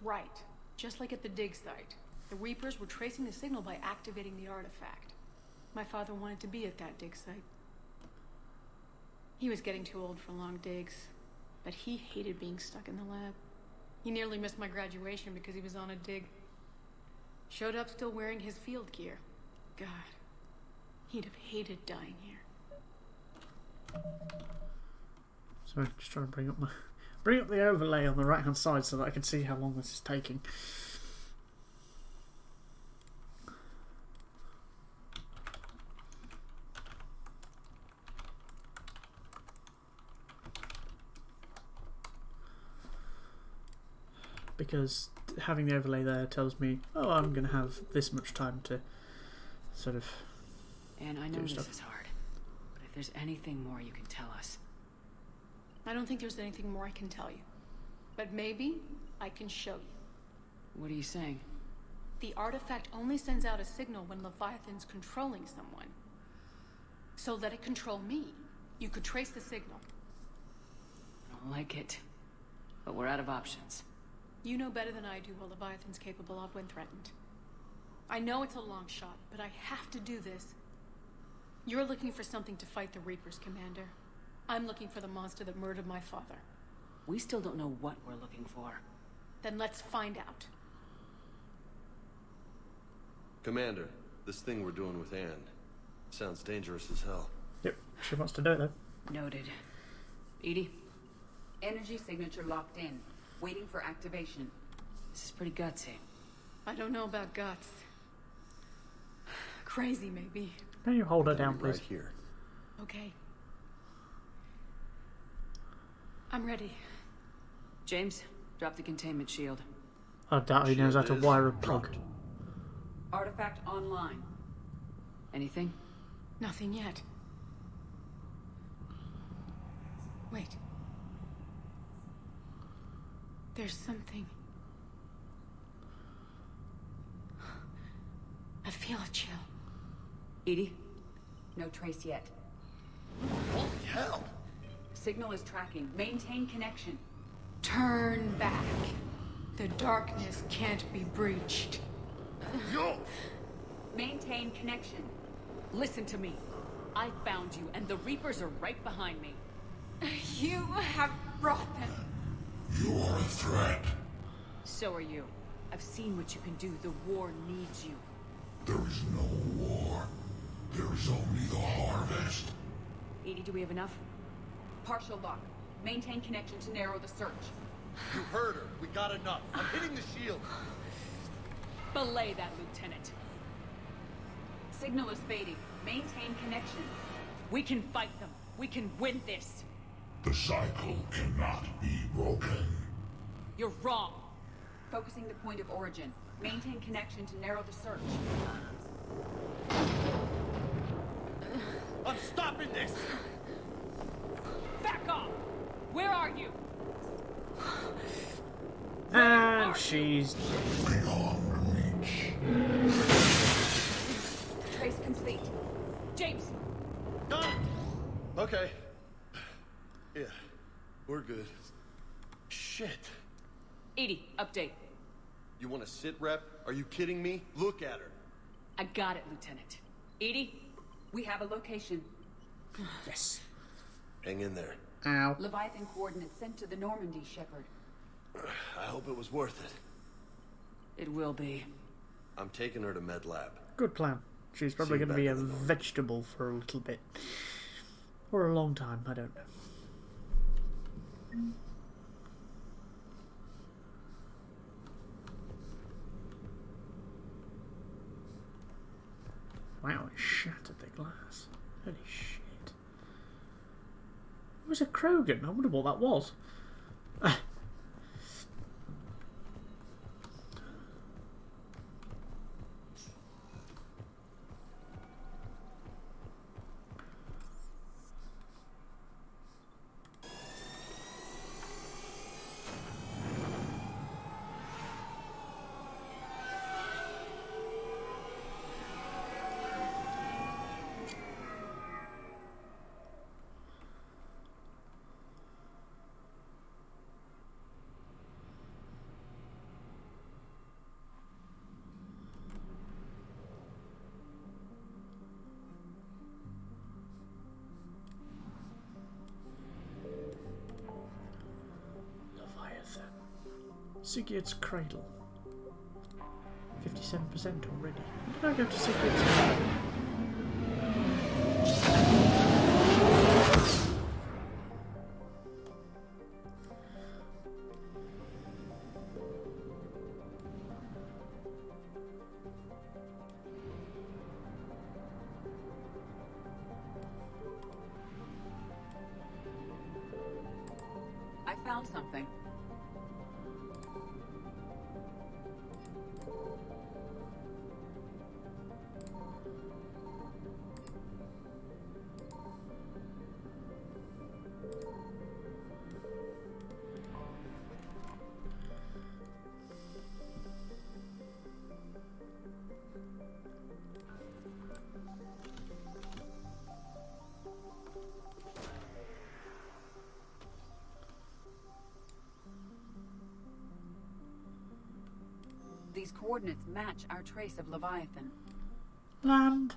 Right. Just like at the dig site. The Reapers were tracing the signal by activating the artifact. My father wanted to be at that dig site. He was getting too old for long digs, but he hated being stuck in the lab. He nearly missed my graduation because he was on a dig. Showed up still wearing his field gear. God, he'd have hated dying here. So just trying to bring up the overlay on the right hand side so that I can see how long this is taking. Because having the overlay there tells me, oh, I'm going to have this much time to sort of And I know do this stuff. is hard, but if there's anything more you can tell us. I don't think there's anything more I can tell you. But maybe I can show you. What are you saying? The artifact only sends out a signal when Leviathan's controlling someone. So let it control me. You could trace the signal. I don't like it. But we're out of options. You know better than I do what Leviathan's capable of when threatened. I know it's a long shot, but I have to do this. You're looking for something to fight the Reapers, Commander. I'm looking for the monster that murdered my father. We still don't know what we're looking for. Then let's find out. Commander, this thing we're doing with Anne sounds dangerous as hell. Yep, she wants to do it though. Noted. Edie? Energy signature locked in. Waiting for activation. This is pretty gutsy. I don't know about guts. Crazy, maybe. Can you hold her down, please? Right here. Okay. I'm ready. James, drop the containment shield. I doubt he knows how to wire a plug. Artifact online. Anything? Nothing yet. Wait. There's something. I feel a chill. Edie? No trace yet. Holy hell! Signal is tracking. Maintain connection. Turn back. The darkness can't be breached. Yo! Maintain connection. Listen to me. I found you, and the Reapers are right behind me. You have brought them. You are a threat. So are you. I've seen what you can do. The war needs you. There is no war. There is only the harvest. Edie, do we have enough? Partial lock. Maintain connection to narrow the search. You heard her. We got enough. I'm hitting the shield. Belay that, Lieutenant. Signal is fading. Maintain connection. We can fight them. We can win this. The cycle cannot be broken. You're wrong. Focusing the point of origin. Maintain connection to narrow the search. I'm stopping this! Back off! Where are you? And she's Beyond reach. Trace complete. James! Got it! Okay. Yeah, we're good. Shit. Edie, update. You want to sit rep? Are you kidding me? Look at her. I got it, Lieutenant. Edie? We have a location. yes. Hang in there. Ow. Leviathan coordinates sent to the Normandy, Shepard. I hope it was worth it. It will be. I'm taking her to Med Lab. Good plan. She's probably See you going to be back a in the north. vegetable for a little bit. Or a long time, I don't know. Wow, it shattered the glass. Holy shit. It was a Krogan. I wonder what that was. Leviathan. Sigurd's Cradle. 57% already. When did I go to Sigurd's Cradle? I found something. coordinates match our trace of Leviathan. Land.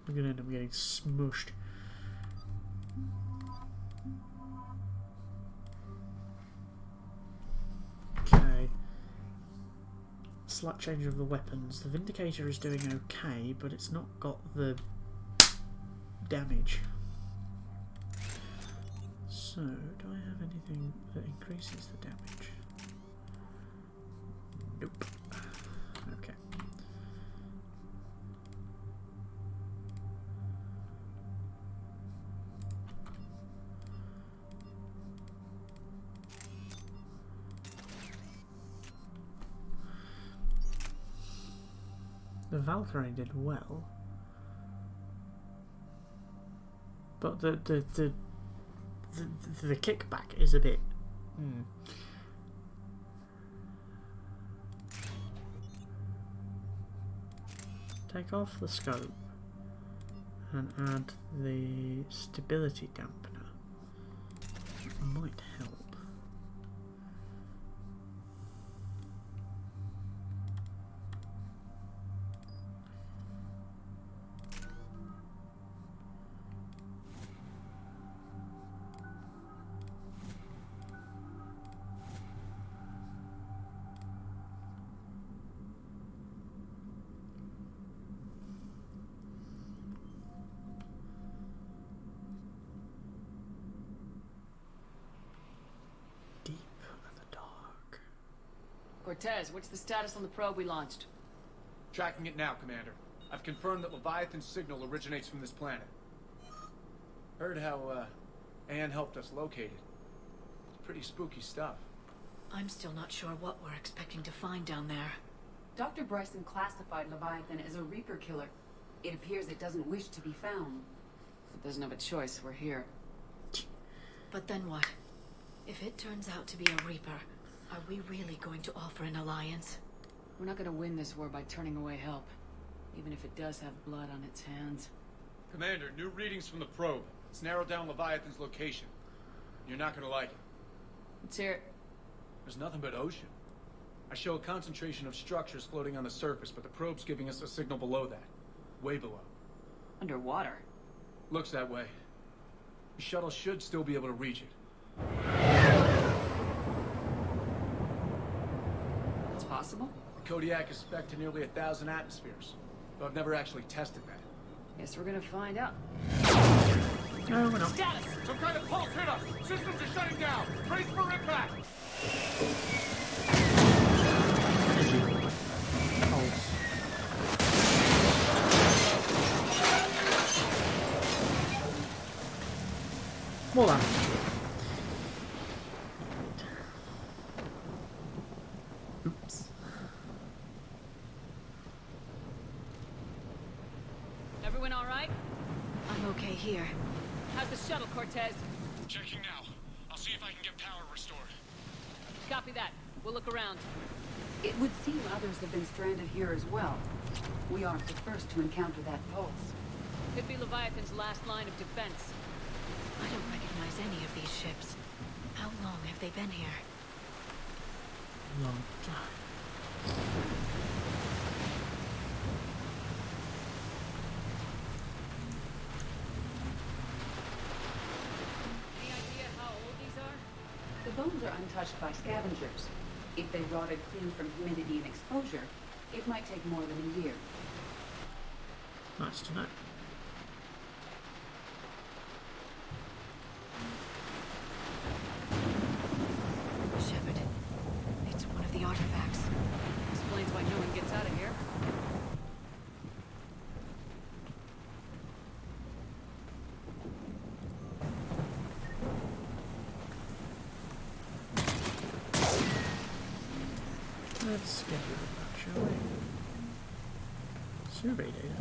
We're gonna end up getting smushed. Okay. Slight change of the weapons. The Vindicator is doing okay, but it's not got the damage. So, do I have anything that increases the damage? Nope. Okay. The Valkyrie did well, but the kickback is a bit. Take off the scope and add the stability dampener. It might help. Cortez, what's the status on the probe we launched? Tracking it now, Commander. I've confirmed that Leviathan's signal originates from this planet. Heard how, Anne helped us locate it. It's pretty spooky stuff. I'm still not sure what we're expecting to find down there. Dr. Bryson classified Leviathan as a Reaper killer. It appears it doesn't wish to be found. It doesn't have a choice, we're here. But then what? If it turns out to be a Reaper, are we really going to offer an alliance? We're not going to win this war by turning away help, even if it does have blood on its hands. Commander, new readings from the probe. It's narrowed down Leviathan's location. You're not gonna like it. Let's hear it. There's nothing but ocean. I show a concentration of structures floating on the surface, but the probe's giving us a signal below that. Way below. Underwater? Looks that way. The shuttle should still be able to reach it. It's possible? The Kodiak is spec'd to nearly 1,000 atmospheres, but I've never actually tested that. Guess we're gonna find out. No, we're not. Status! Some kind of pulse hit us! Systems are shutting down! Brace for impact! Pulse. More than. Oops. Everyone all right? I'm okay here. How's the shuttle, Cortez? Checking now. I'll see if I can get power restored. Copy that. We'll look around. It would seem others have been stranded here as well. We aren't the first to encounter that pulse. Could be Leviathan's last line of defense. I don't recognize any of these ships. How long have they been here? Long time. Any idea how old these are? The bones are untouched by scavengers. If they rotted clean from humidity and exposure, it might take more than a year. Nice to know. Shepard, it's one of the artifacts. Explains why no one gets out of here. Let's get rid of that, shall we? Survey data.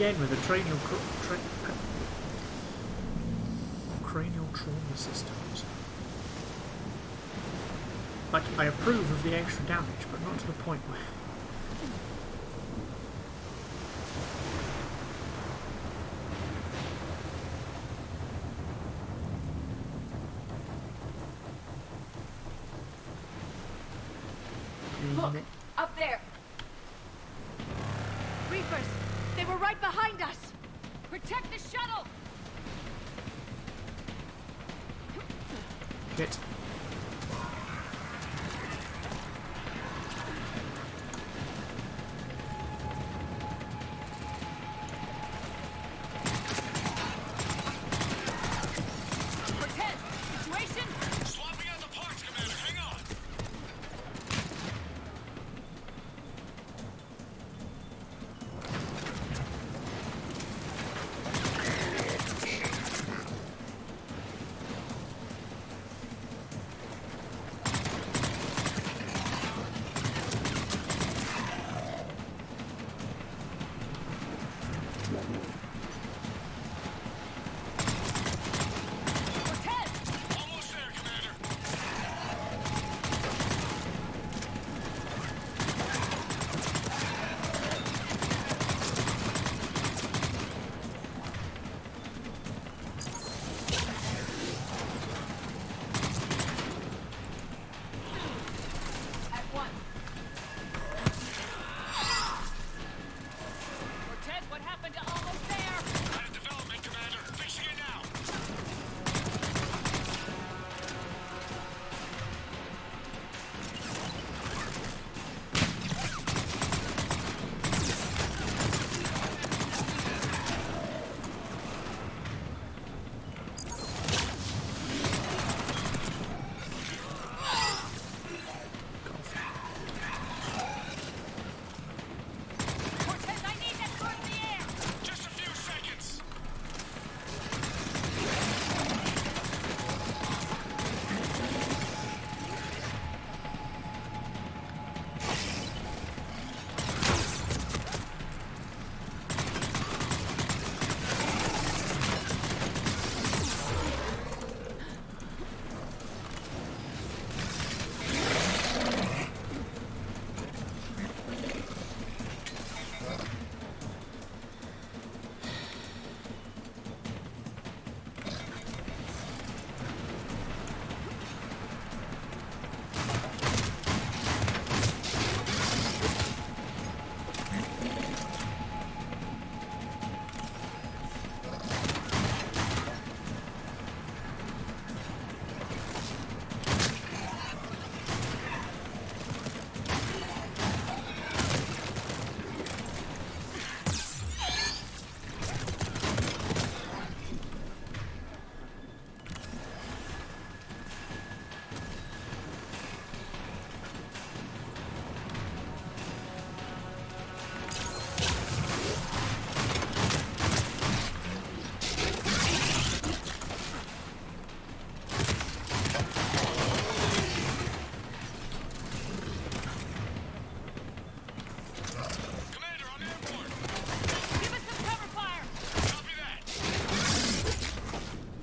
again with the cranial trauma systems. Like, I approve of the extra damage, but not to the point where... Look, up there. Reapers, they were right behind us. Protect the shuttle. Shit.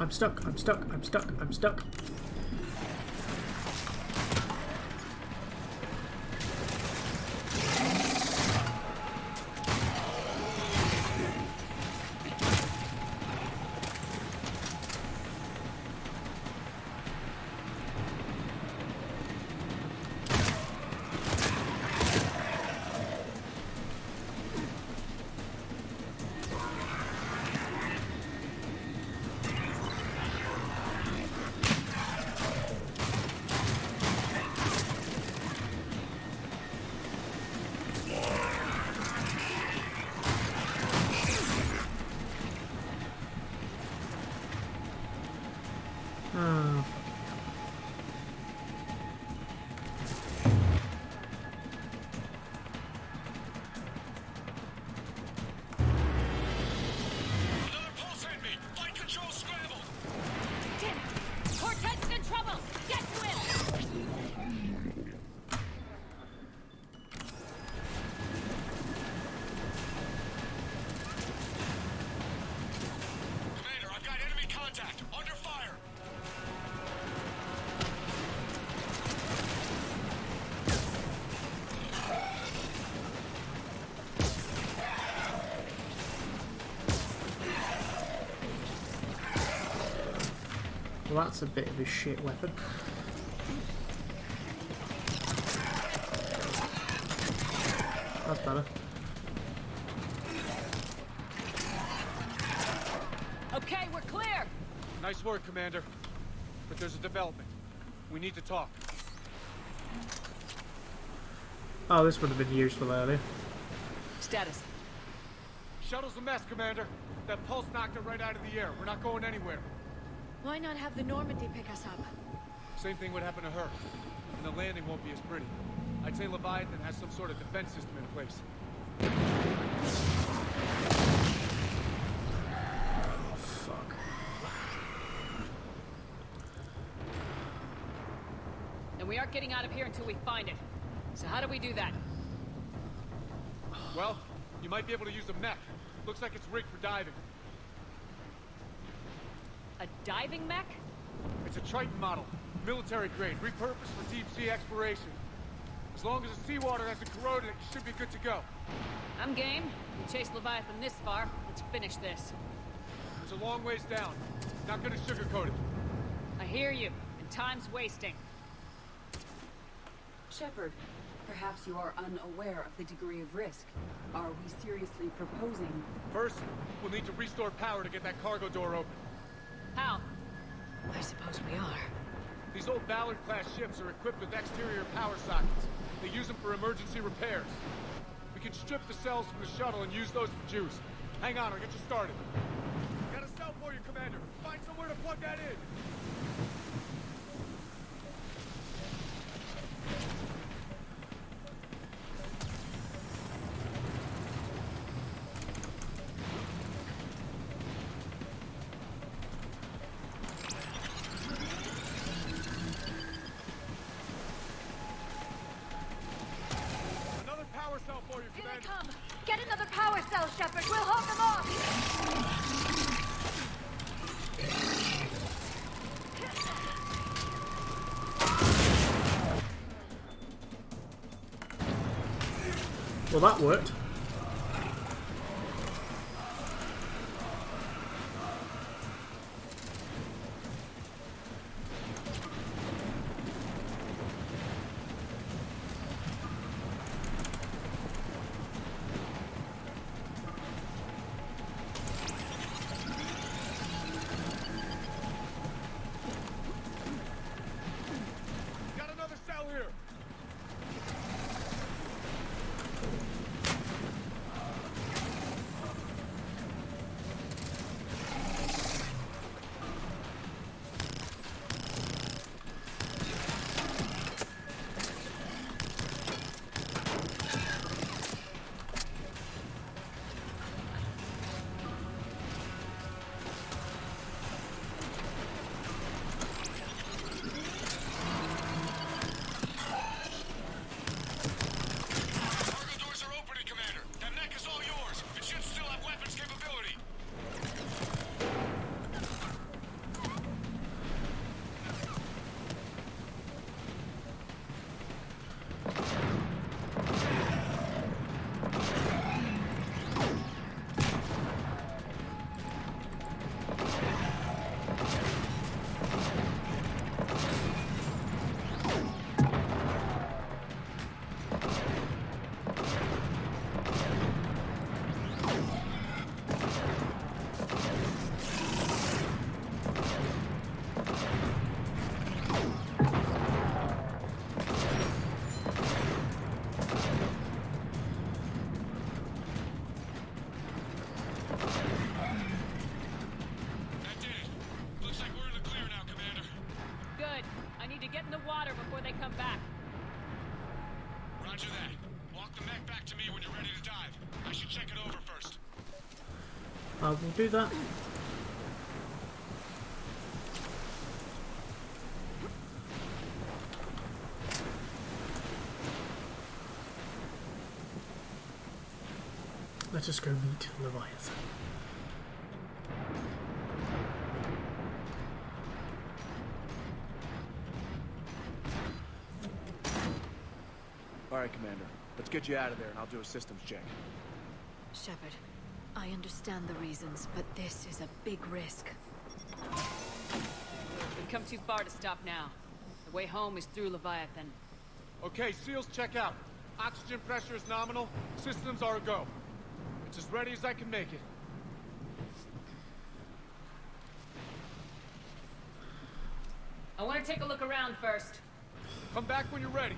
I'm stuck, I'm stuck, I'm stuck, I'm stuck. Well, that's a bit of a shit weapon. That's better. Okay, we're clear! Nice work, Commander. But there's a development. We need to talk. Oh, this would have been useful earlier. Status. Shuttle's a mess, Commander. That pulse knocked it right out of the air. We're not going anywhere. Why not have the Normandy pick us up? Same thing would happen to her. And the landing won't be as pretty. I'd say Leviathan has some sort of defense system in place. Fuck. And we aren't getting out of here until we find it. So how do we do that? Well, you might be able to use a mech. Looks like it's rigged for diving. A diving mech? It's a Triton model. Military grade, repurposed for deep sea exploration. As long as the seawater hasn't corroded it, you should be good to go. I'm game. We chased Leviathan this far. Let's finish this. It's a long ways down. Not gonna sugarcoat it. I hear you, and time's wasting. Shepard, perhaps you are unaware of the degree of risk. Are we seriously proposing? First, we'll need to restore power to get that cargo door open. How? I suppose we are. These old Ballard-class ships are equipped with exterior power sockets. They use them for emergency repairs. We can strip the cells from the shuttle and use those for juice. Hang on, I'll get you started. Got a cell for you, Commander. Find somewhere to plug that in. Here they come! Get another power cell, Shepard! We'll hold them off! Well, that worked. Got another cell here. Cargo doors are opening, Commander. That mech is all yours. It should still have weapons capability. That did it. Looks like we're in the clear now, Commander. Good. I need to get in the water before they come back. Roger that. Walk the mech back to me when you're ready to dive. I should check it over first. I will do that. Let us go meet Leviathan. All right, Commander. Let's get you out of there, and I'll do a systems check. Shepard, I understand the reasons, but this is a big risk. come too far to stop now. The way home is through Leviathan. Okay, SEALs check out. Oxygen pressure is nominal. Systems are a go. It's as ready as I can make it. I want to take a look around first. Come back when you're ready.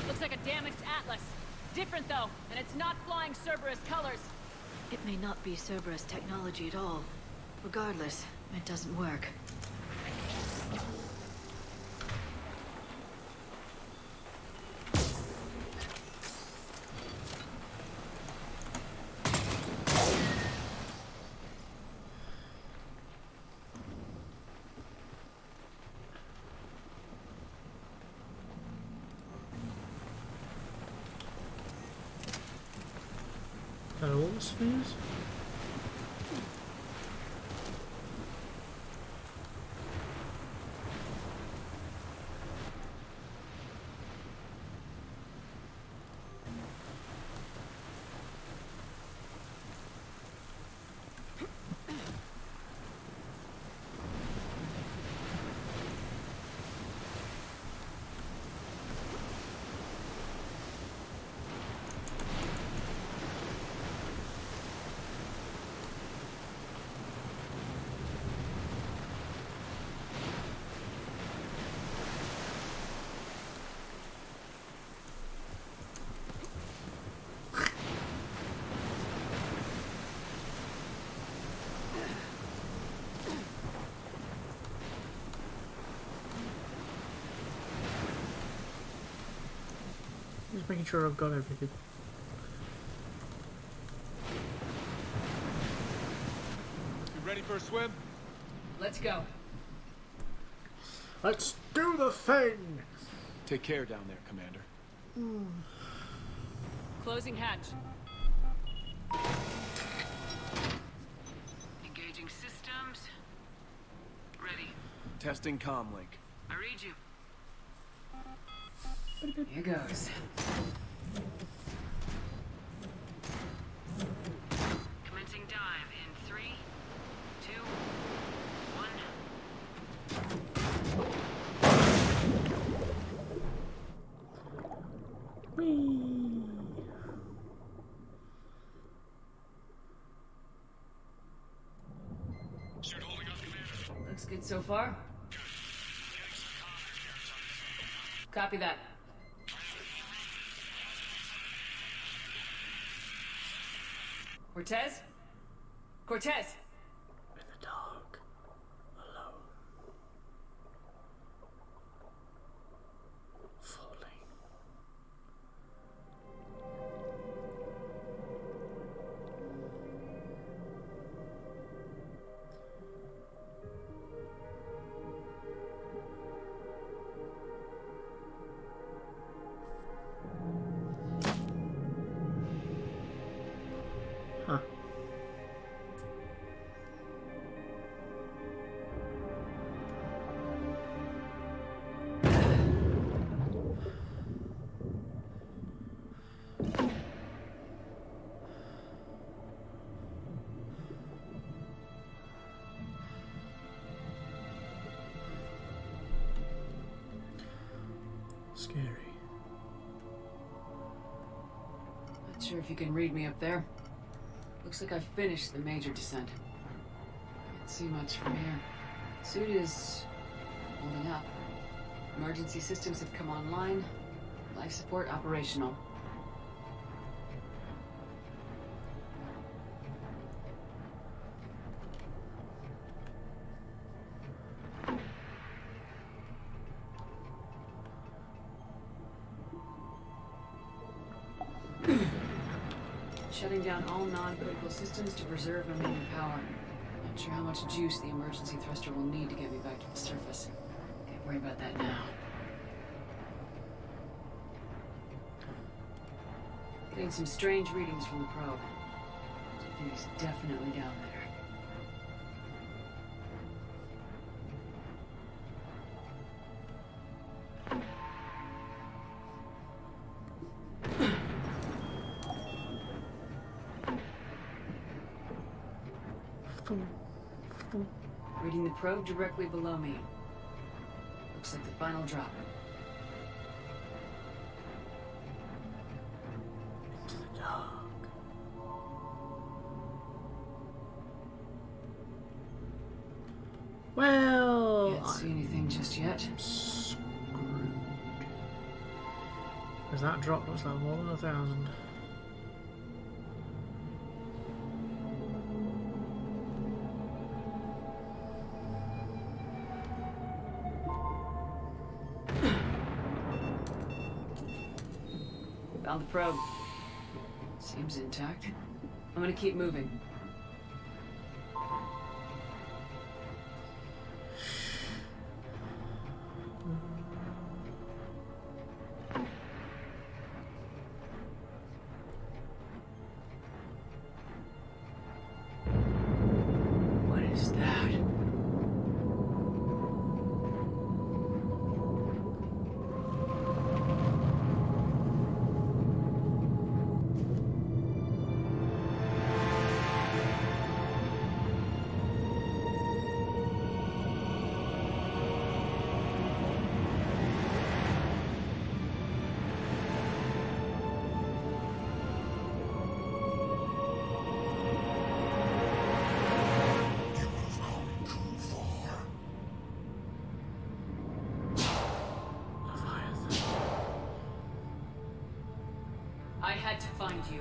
Looks like a damaged Atlas. Different though, and it's not flying Cerberus colors. It may not be Cerberus technology at all. Regardless, it doesn't work. All spheres? Just making sure I've got everything. You ready for a swim? Let's go. Let's do the thing! Take care down there, Commander. Closing hatch. Engaging systems. Ready. Testing comlink. I read you. Here goes. Commencing dive in 3, 2, 1. Whee! Suit holding up, Commander. Looks good so far. Getting some contact here. It's on. Copy that. Cortez? Cortez! In the dark. Alone. Falling. Huh. Scary. Not sure if you can read me up there. Looks like I've finished the major descent. Can't see much from here. Suit is holding up. Emergency systems have come online. Life support operational. Shutting down all non-critical systems to preserve remaining power. Not sure how much juice the emergency thruster will need to get me back to the surface. Can't worry about that now. Getting some strange readings from the probe. Something is definitely down there. Reading the probe directly below me. Looks like the final drop. Into the dark. Well, Can't see anything just yet. Screwed. Because that drop looks like more than 1,000. Found the probe. Seems intact. I'm gonna keep moving. What is that? I had to find you.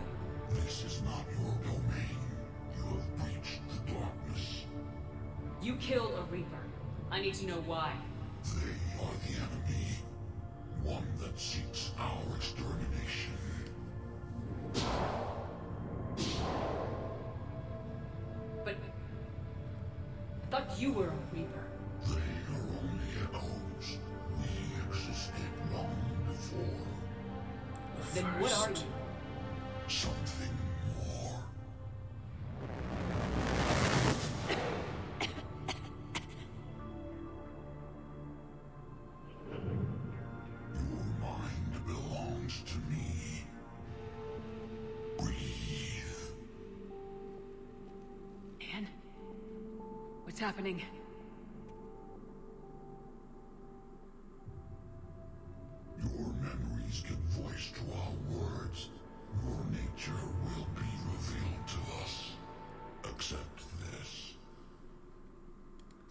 This is not your domain. You have breached the darkness. You killed a Reaper. I need to know why. They are the enemy. One that seeks our extermination. But I thought you were a Reaper. They are only echoes. We existed long before. Then what are you? Something more. Your mind belongs to me. Breathe. Anne? What's happening? Your memories give voice to our words. Your nature will be revealed to us. Accept this.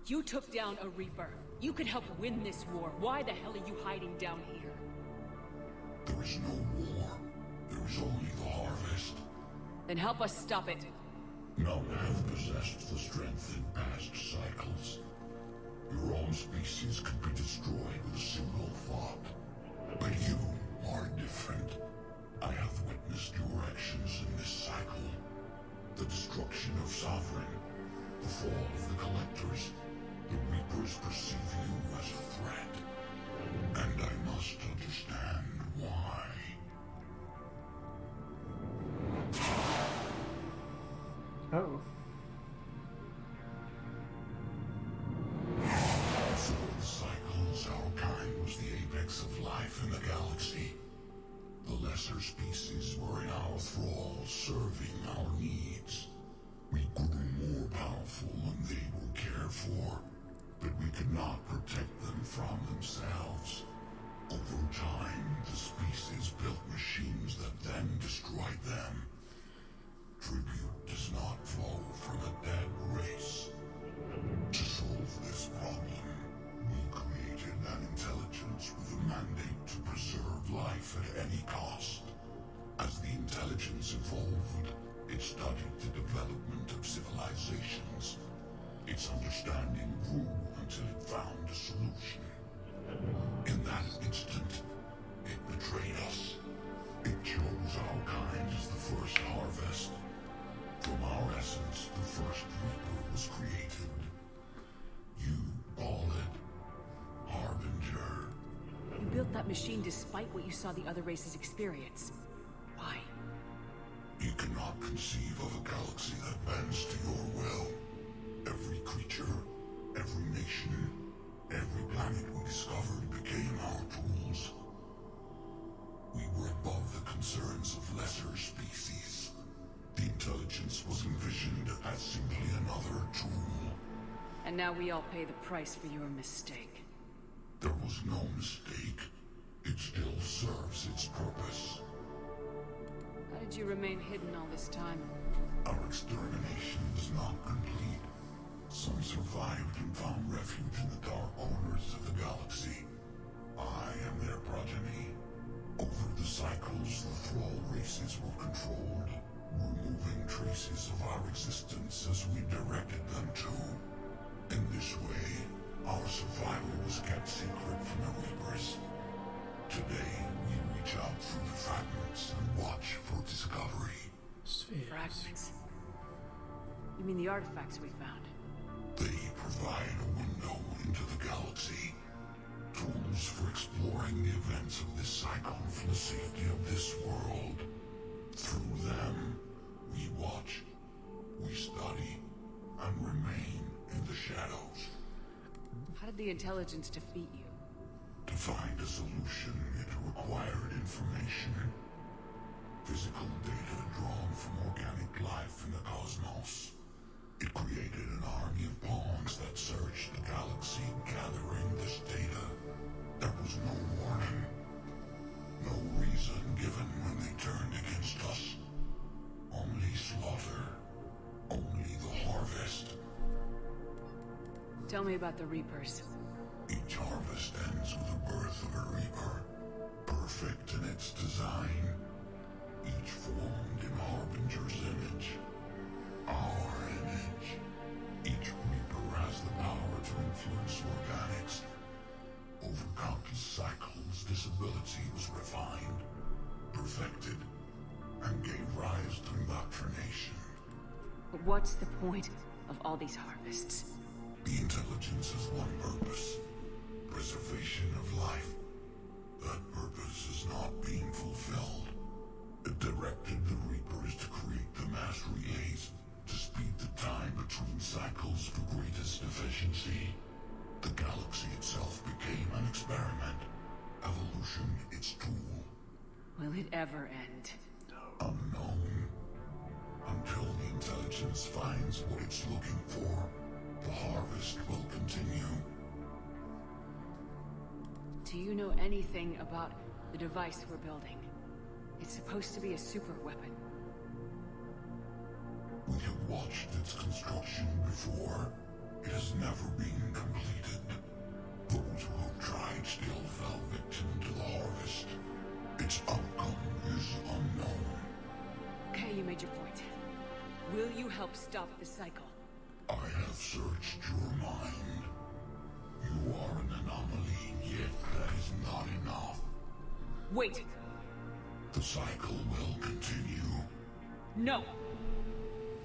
You took down a Reaper. You could help win this war. Why the hell are you hiding down here? There is no war. There is only the harvest. Then help us stop it. None have possessed the strength in past cycles. Your own species could be destroyed with a single thought. But you are different. I have witnessed your actions in this cycle. The destruction of Sovereign, the fall of the Collectors. The Reapers perceive you as a threat. And I must understand why. Oh. Through the cycles, our kind was the apex of life in the galaxy. The lesser species were in our thrall, serving our needs. We grew more powerful and they were cared for, but we could not protect them from themselves. Over time, the species built machines that then destroyed them. Tribute to machine despite what you saw the other races experience. Why? You cannot conceive of a galaxy that bends to your will. Every creature, every nation, every planet we discovered became our tools. We were above the concerns of lesser species. The intelligence was envisioned as simply another tool. And now we all pay the price for your mistake. There was no mistake. It still serves its purpose. How did you remain hidden all this time? Our extermination was not complete. Some survived and found refuge in the dark corners of the galaxy. I am their progeny. Over the cycles, the thrall races were controlled, removing traces of our existence as we directed them to. In this way, our survival was kept secret from the Reapers. Today, we reach out through the fragments and watch for discovery. Fragments? You mean the artifacts we found? They provide a window into the galaxy. Tools for exploring the events of this cycle from the safety of this world. Through them, we watch, we study, and remain in the shadows. How did the intelligence defeat you? To find a solution, it required information. Physical data drawn from organic life in the cosmos. It created an army of pawns that searched the galaxy, gathering this data. There was no warning. No reason given when they turned against us. Only slaughter. Only the harvest. Tell me about the Reapers. Each harvest ends with the birth of a Reaper. Perfect in its design. Each formed in Harbinger's image. Our image. Each Reaper has the power to influence organics. Over countless cycles, this ability was refined, perfected, and gave rise to indoctrination. But what's the point of all these harvests? The intelligence has one purpose. Preservation of life. That purpose is not being fulfilled. It directed the Reapers to create the mass relays to speed the time between cycles for greatest efficiency. The galaxy itself became an experiment. Evolution its tool. Will it ever end? Unknown. Until the intelligence finds what it's looking for, the harvest will continue. Do you know anything about the device we're building? It's supposed to be a super weapon. We have watched its construction before. It has never been completed. Those who have tried still fell victim to the harvest. Its outcome is unknown. Okay, you made your point. Will you help stop the cycle? I have searched your mind. You are an anomaly, yet that is not enough. Wait! The cycle will continue. No!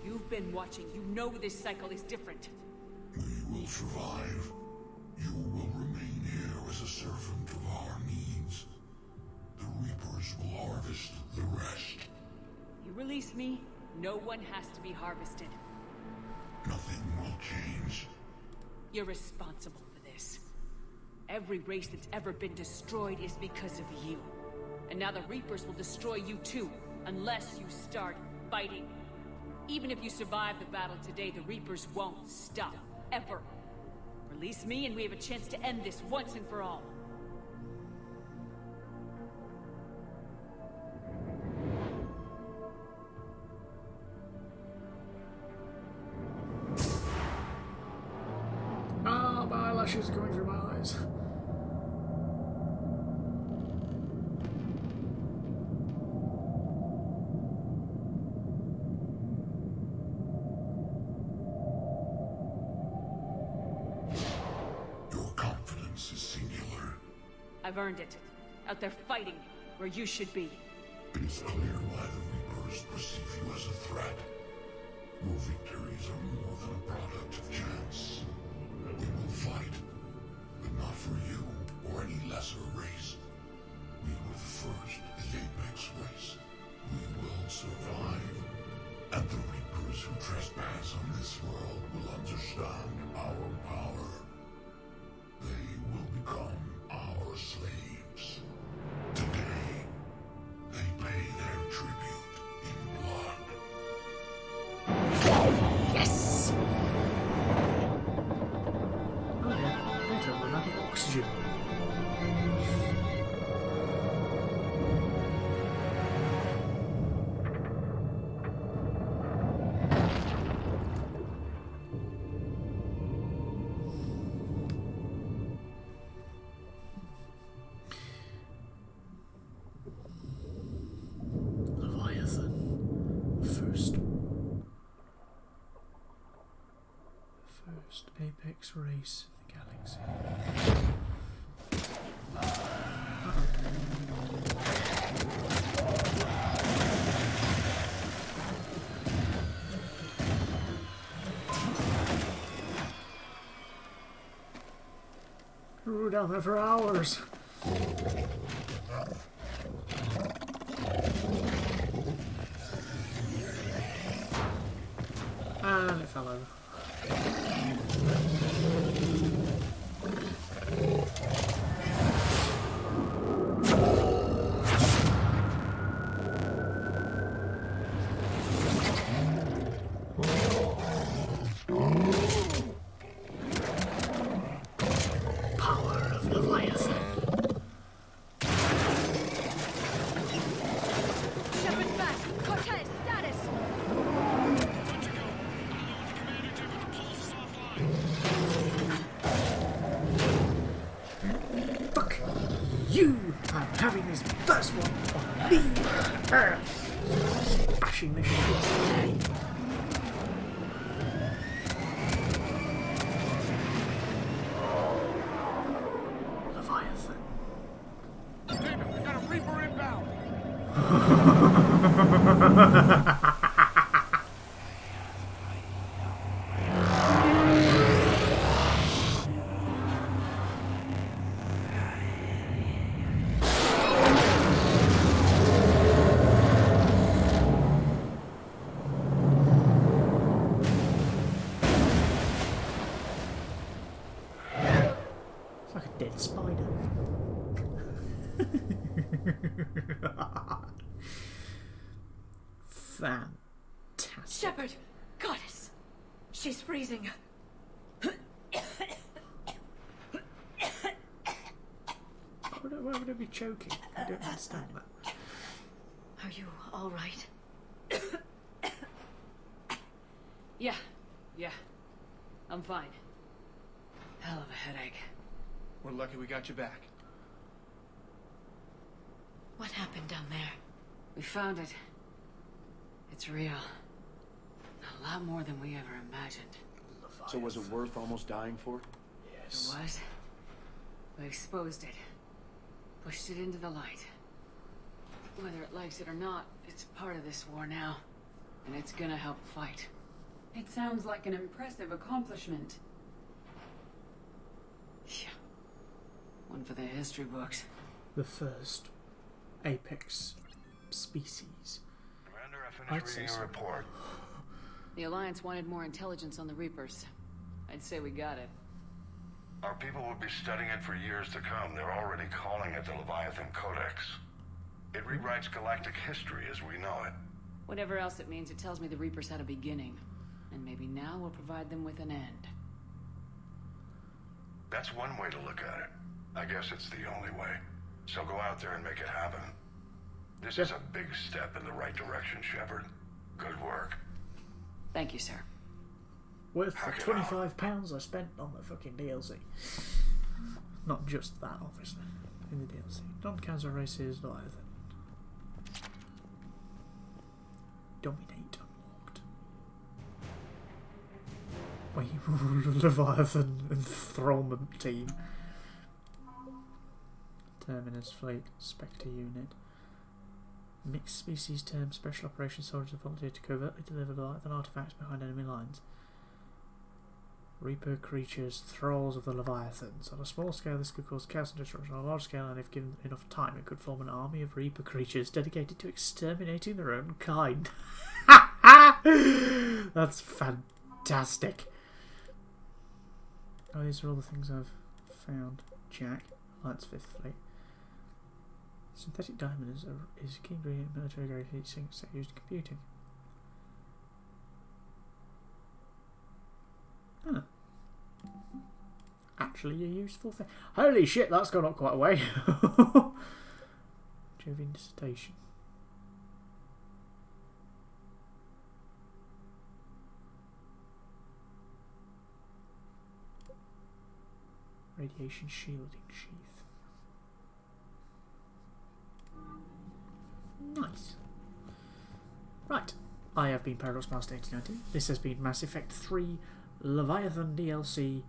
You've been watching. You know this cycle is different. We will survive. You will remain here as a servant of our needs. The Reapers will harvest the rest. You release me, no one has to be harvested. Nothing will change. You're responsible for this. Every race that's ever been destroyed is because of you. And now the Reapers will destroy you too, unless you start fighting. Even if you survive the battle today, the Reapers won't stop. Ever. Release me and we have a chance to end this once and for all. Ah, my eyelashes are coming through my eyes. I've earned it. Out there fighting, where you should be. It is clear why the Reapers perceive you as a threat. Your victories are more than a product of chance. We will fight, but not for you or any lesser race. And the Reapers who trespass on this world will understand our power. They will become our slaves. Today, they pay their tribute in blood. Yes! Oh yeah, better run out of oxygen. Leviathan. First apex race in the galaxy. We're down there for hours. And it fell over. Power of Leviathan. Shepard's back. Cortez, status. Fuck you! I'm having this first one on me! Bashing this shit. Leviathan. David, we got a Reaper inbound. It's like a dead spider. Fantastic. Shepard! Goddess! She's freezing. Why would it be choking? I don't understand that. Are you all right? Yeah. I'm fine. Hell of a headache. We're lucky we got you back. What happened down there? We found it. It's real. A lot more than we ever imagined. So was it worth almost dying for? It was. We exposed it. Pushed it into the light. Whether it likes it or not, it's part of this war now. And it's gonna help fight. It sounds like an impressive accomplishment. Yeah. One for the history books. The first apex species. Commander, I I'd finished say reading so. your report. The Alliance wanted more intelligence on the Reapers. I'd say we got it. Our people will be studying it for years to come. They're already calling it the Leviathan Codex. It rewrites galactic history as we know it. Whatever else it means, it tells me the Reapers had a beginning. And maybe now we'll provide them with an end. That's one way to look at it. I guess it's the only way. So go out there and make it happen. This is a big step in the right direction, Shepard. Good work. Thank you, sir. Worth the £25 I spent on the fucking DLC. Not just that, obviously. In the DLC. Non-cancer races, Leviathan. Dominate unlocked. Leviathan enthrallment team. Terminus fleet, Spectre unit. Mixed species term, special operations soldiers volunteer to covertly deliver Leviathan artifacts behind enemy lines. Reaper creatures, thralls of the Leviathans. On a small scale, this could cause chaos and destruction. On a large scale, and if given enough time, it could form an army of Reaper creatures dedicated to exterminating their own kind. Ha ha! That's fantastic. Oh, these are all the things I've found. Jack. Oh, that's fifth fleet. Synthetic diamond is a key ingredient in military grade heat sinks that are used in computing. Huh. Actually a useful thing. Holy shit, that's gone up quite a way. Jovian dissertation. Radiation shielding sheath. Nice. Right. I have been Paradox Master 1819. This has been Mass Effect 3 Leviathan DLC.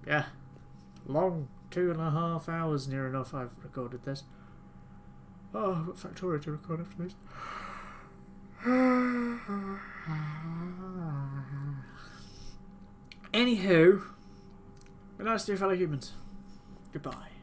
Yeah. Long. 2.5 hours near enough I've recorded this. Oh, I've got Factorio to record after this. Anywho, be nice to your fellow humans. Goodbye.